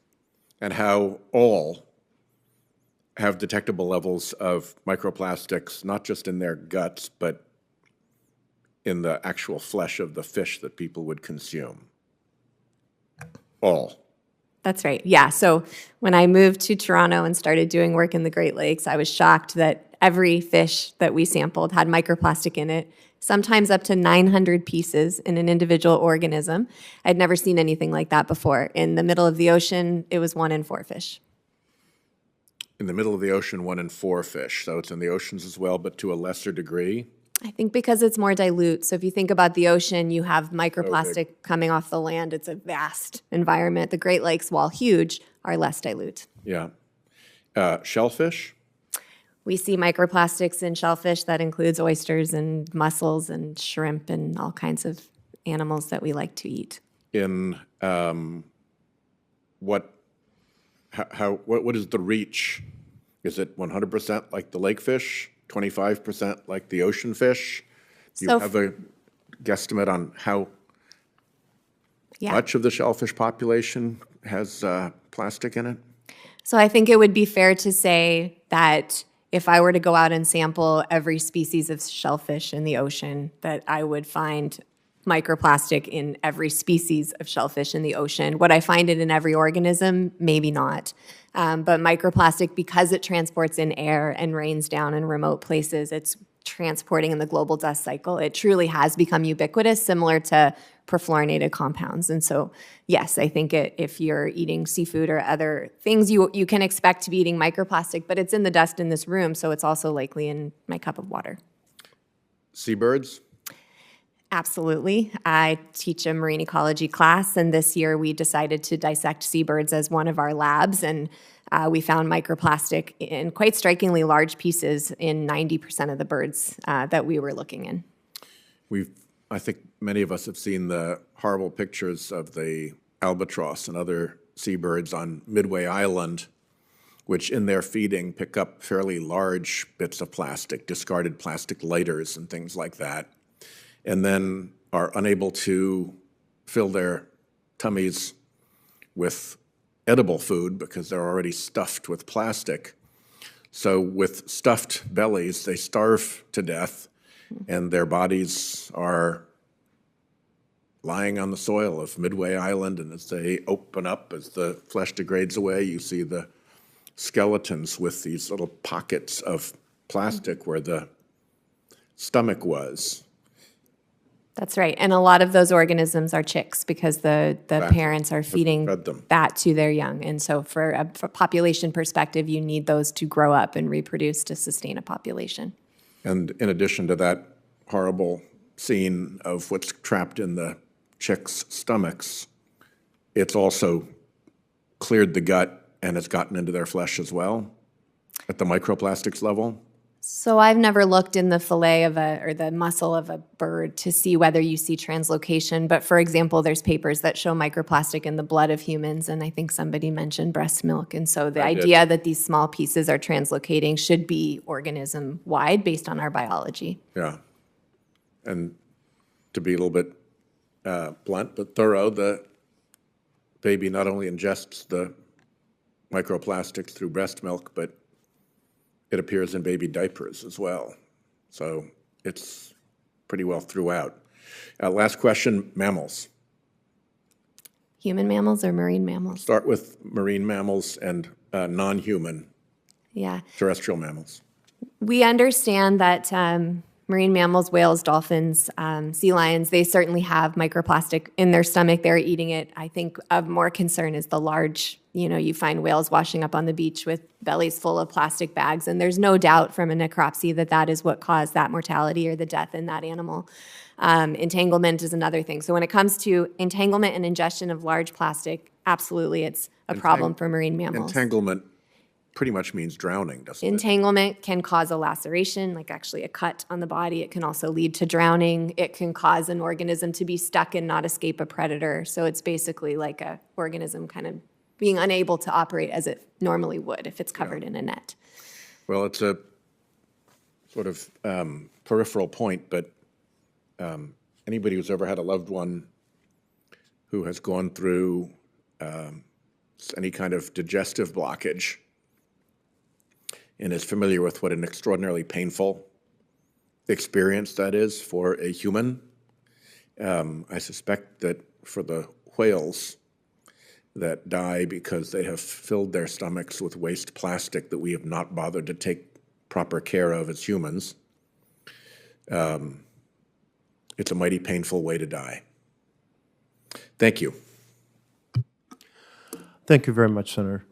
and how all have detectable levels of microplastics, not just in their guts, but in the actual flesh of the fish that people would consume. All. That's right. Yeah. So when I moved to Toronto and started doing work in the Great Lakes, I was shocked that every fish that we sampled had microplastic in it, sometimes up to 900 pieces in an individual organism. I'd never seen anything like that before. In the middle of the ocean, it was 1 in 4 fish. In the middle of the ocean, 1 in 4 fish. So it's in the oceans as well, but to a lesser degree. I think because it's more dilute. So if you think about the ocean, you have microplastic coming off the land. It's a vast environment. The Great Lakes, while huge, are less dilute. Yeah. Shellfish? We see microplastics in shellfish. That includes oysters and mussels and shrimp and all kinds of animals that we like to eat. In what is the reach? Is it 100% like the lake fish, 25% like the ocean fish? Do you have a guesstimate on how much of the shellfish population has plastic in it? So I think it would be fair to say that if I were to go out and sample every species of shellfish in the ocean, that I would find microplastic in every species of shellfish in the ocean. Would I find it in every organism? Maybe not. But microplastic, because it transports in air and rains down in remote places, it's transporting in the global dust cycle. It truly has become ubiquitous, similar to perfluorinated compounds. And so, yes, I think if you're eating seafood or other things, you can expect to be eating microplastic, but it's in the dust in this room, so it's also likely in my cup of water. Seabirds? Absolutely. I teach a marine ecology class, and this year we decided to dissect seabirds as one of our labs, and we found microplastic in quite strikingly large pieces in 90% of the birds that we were looking in. I think many of us have seen the horrible pictures of the albatross and other seabirds on Midway Island, which in their feeding pick up fairly large bits of plastic, discarded plastic lighters and things like that, and then are unable to fill their tummies with edible food because they're already stuffed with plastic. So with stuffed bellies, they starve to death, and their bodies are lying on the soil of Midway Island, and as they open up, as the flesh degrades away, you see the skeletons with these little pockets of plastic where the stomach was. That's right. And a lot of those organisms are chicks because the parents are feeding that to their young. And so for a population perspective, you need those to grow up and reproduce to sustain a population. And in addition to that horrible scene of what's trapped in the chicks' stomachs, it's also cleared the gut and it's gotten into their flesh as well at the microplastics level. So I've never looked in the fillet or the muscle of a bird to see whether you see translocation. But for example, there's papers that show microplastic in the blood of humans, and I think somebody mentioned breast milk. And so the idea that these small pieces are translocating should be organism-wide based on our biology. Yeah. And to be a little bit blunt but thorough, the baby not only ingests the microplastics through breast milk, but it appears in baby diapers as well. So it's pretty well throughout. Last question, mammals. Human mammals or marine mammals? Start with marine mammals and non-human terrestrial mammals. We understand that marine mammals, whales, dolphins, sea lions, they certainly have microplastic in their stomach. They're eating it. I think of more concern is the large, you find whales washing up on the beach with bellies full of plastic bags. And there's no doubt from a necropsy that that is what caused that mortality or the death in that animal. Entanglement is another thing. So when it comes to entanglement and ingestion of large plastic, absolutely, it's a problem for marine mammals. Entanglement pretty much means drowning, doesn't it? Entanglement can cause a laceration, like actually a cut on the body. It can also lead to drowning. It can cause an organism to be stuck and not escape a predator. So it's basically like a organism kind of being unable to operate as it normally would if it's covered in a net. Well, it's a sort of peripheral point, but anybody who's ever had a loved one who has gone through any kind of digestive blockage and is familiar with what an extraordinarily painful experience that is for a human. I suspect that for the whales that die because they have filled their stomachs with waste plastic that we have not bothered to take proper care of as humans, it's a mighty painful way to die. Thank you. Thank you very much, Senator.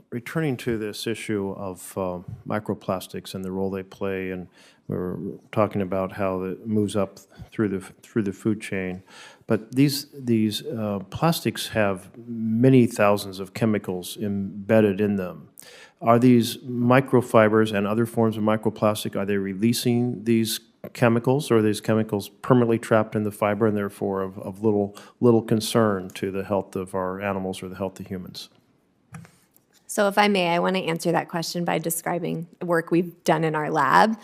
Returning to this issue of microplastics and the role they play, and we were talking about how it moves up through the food chain, but these plastics have many thousands of chemicals embedded in them. Are these microfibers and other forms of microplastic, are they releasing these chemicals, or are these chemicals permanently trapped in the fiber and therefore of little concern to the health of our animals or the health of humans? So if I may, I want to answer that question by describing the work we've done in our lab.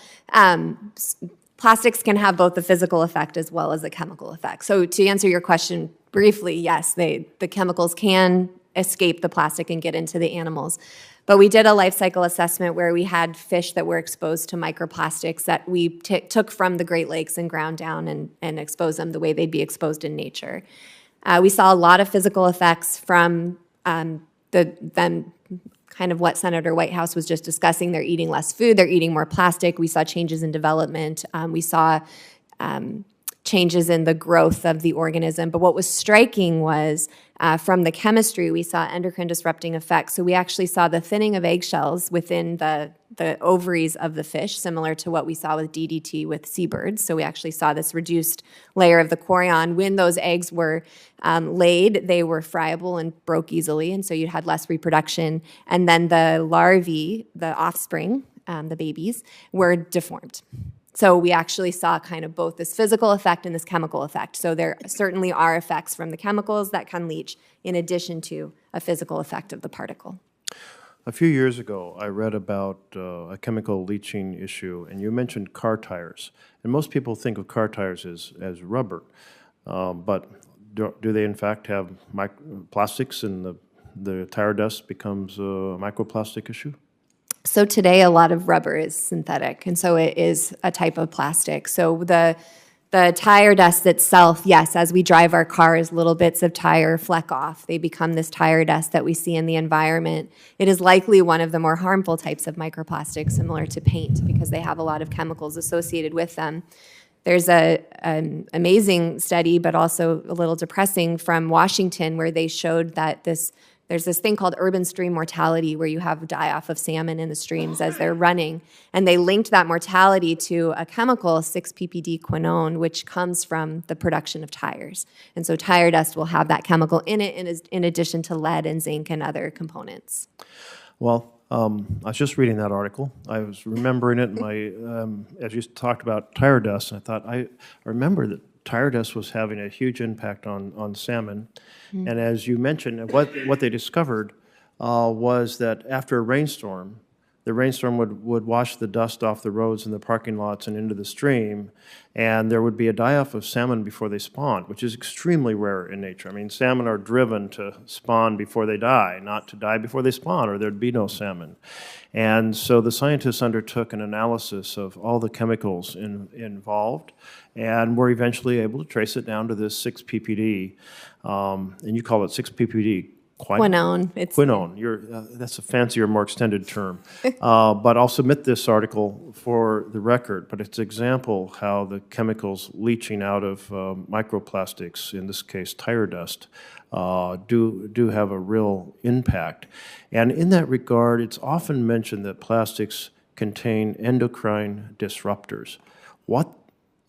Plastics can have both the physical effect as well as a chemical effect. So to answer your question briefly, yes, the chemicals can escape the plastic and get into the animals. But we did a life cycle assessment where we had fish that were exposed to microplastics that we took from the Great Lakes and ground down and exposed them the way they'd be exposed in nature. We saw a lot of physical effects from them kind of what Senator Whitehouse was just discussing. They're eating less food, they're eating more plastic. We saw changes in development. We saw changes in the growth of the organism. But what was striking was from the chemistry, we saw endocrine disrupting effects. So we actually saw the thinning of eggshells within the ovaries of the fish, similar to what we saw with DDT with seabirds. So we actually saw this reduced layer of the chorion. When those eggs were laid, they were friable and broke easily, and so you had less reproduction. And then the larvae, the offspring, the babies, were deformed. So we actually saw kind of both this physical effect and this chemical effect. So there certainly are effects from the chemicals that can leach in addition to a physical effect of the particle. A few years ago, I read about a chemical leaching issue, and you mentioned car tires. And most people think of car tires as rubber, but do they in fact have plastics, and the tire dust becomes a microplastic issue? So today, a lot of rubber is synthetic, and so it is a type of plastic. So the tire dust itself, yes, as we drive our cars, little bits of tire fleck off. They become this tire dust that we see in the environment. It is likely one of the more harmful types of microplastics, similar to paint, because they have a lot of chemicals associated with them. There's an amazing study, but also a little depressing, from Washington, where they showed that there's this thing called urban stream mortality, where you have die-off of salmon in the streams as they're running. And they linked that mortality to a chemical, 6-ppd quinone, which comes from the production of tires. And so tire dust will have that chemical in it, in addition to lead and zinc and other components. Well, I was just reading that article. I was remembering it, as you talked about tire dust, and I thought, I remember that tire dust was having a huge impact on salmon. Mm-hmm. And as you mentioned, what they discovered was that after a rainstorm, the rainstorm would wash the dust off the roads and the parking lots and into the stream, and there would be a die-off of salmon before they spawned, which is extremely rare in nature. I mean, salmon are driven to spawn before they die, not to die before they spawn, or there'd be no salmon. And so the scientists undertook an analysis of all the chemicals involved, and were eventually able to trace it down to this 6-ppd, and you call it 6-ppd. Quinone. Quinone. That's a fancier, more extended term. But I'll submit this article for the record. But it's an example how the chemicals leaching out of microplastics, in this case tire dust, do have a real impact. And in that regard, it's often mentioned that plastics contain endocrine disruptors. What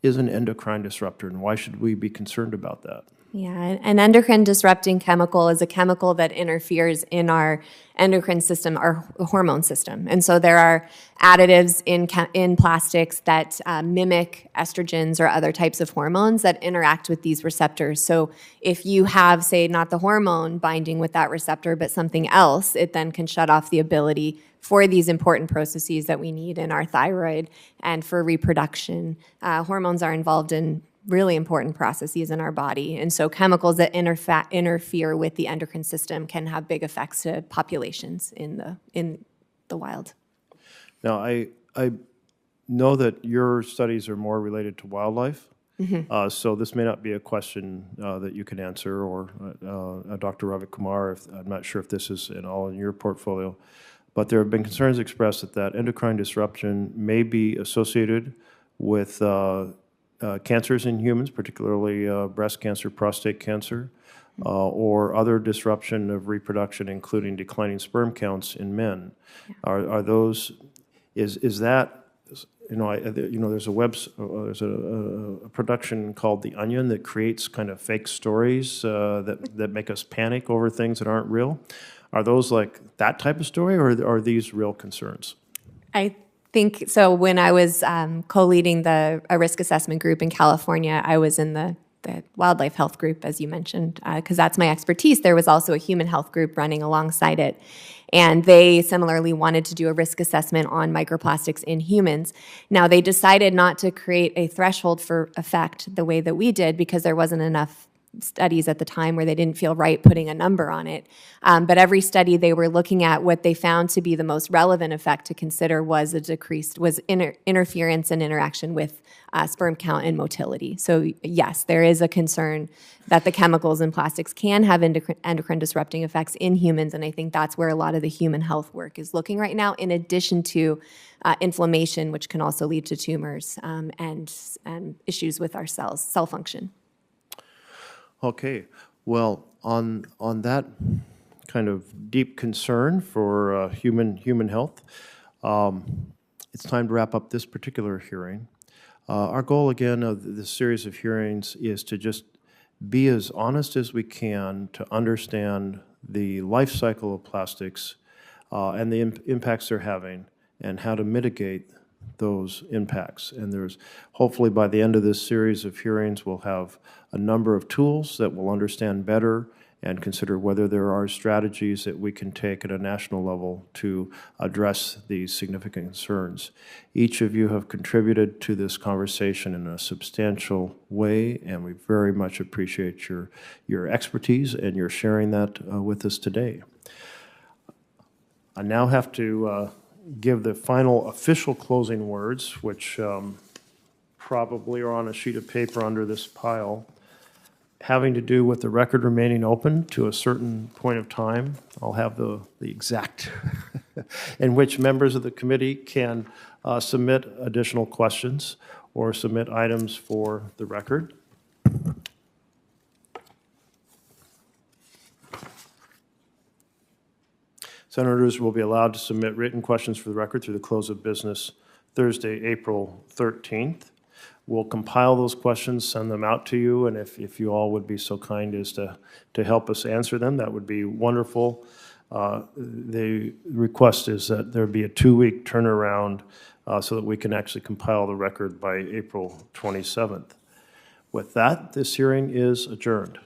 is an endocrine disruptor, and why should we be concerned about that? Yeah, an endocrine disrupting chemical is a chemical that interferes in our endocrine system, our hormone system. And so there are additives in plastics that mimic estrogens or other types of hormones that interact with these receptors. So if you have, say, not the hormone binding with that receptor, but something else, it then can shut off the ability for these important processes that we need in our thyroid and for reproduction. Hormones are involved in really important processes in our body. And so chemicals that interfere with the endocrine system can have big effects to populations in the wild. Now, I know that your studies are more related to wildlife, so this may not be a question that you can answer, or Dr. Ravi Kumar, I'm not sure if this is all in your portfolio, but there have been concerns expressed that endocrine disruption may be associated with cancers in humans, particularly breast cancer, prostate cancer, or other disruption of reproduction, including declining sperm counts in men. Are those? Is that? There's a production called The Onion that creates kind of fake stories that make us panic over things that aren't real. Are those like that type of story, or are these real concerns? I think so. When I was co-leading a risk assessment group in California, I was in the wildlife health group, as you mentioned, because that's my expertise. There was also a human health group running alongside it. And they similarly wanted to do a risk assessment on microplastics in humans. Now, they decided not to create a threshold for effect the way that we did because there wasn't enough studies at the time where they didn't feel right putting a number on it. But every study they were looking at, what they found to be the most relevant effect to consider was interference and interaction with sperm count and motility. So yes, there is a concern that the chemicals in plastics can have endocrine disrupting effects in humans, and I think that's where a lot of the human health work is looking right now, in addition to inflammation, which can also lead to tumors and issues with our cells, cell function. Okay, well, on that kind of deep concern for human health, it's time to wrap up this particular hearing. Our goal, again, of this series of hearings is to just be as honest as we can to understand the life cycle of plastics and the impacts they're having and how to mitigate those impacts. And there's, hopefully by the end of this series of hearings, we'll have a number of tools that we'll understand better and consider whether there are strategies that we can take at a national level to address these significant concerns. Each of you have contributed to this conversation in a substantial way, and we very much appreciate your expertise and your sharing that with us today. I now have to give the final official closing words, which probably are on a sheet of paper under this pile, having to do with the record remaining open to a certain point of time. I'll have the exact in which members of the committee can submit additional questions or submit items for the record. Senators will be allowed to submit written questions for the record through the close of business Thursday, April 13th. We'll compile those questions, send them out to you, and if you all would be so kind as to help us answer them, that would be wonderful. The request is that there be a 2-week turnaround so that we can actually compile the record by April 27th. With that, this hearing is adjourned.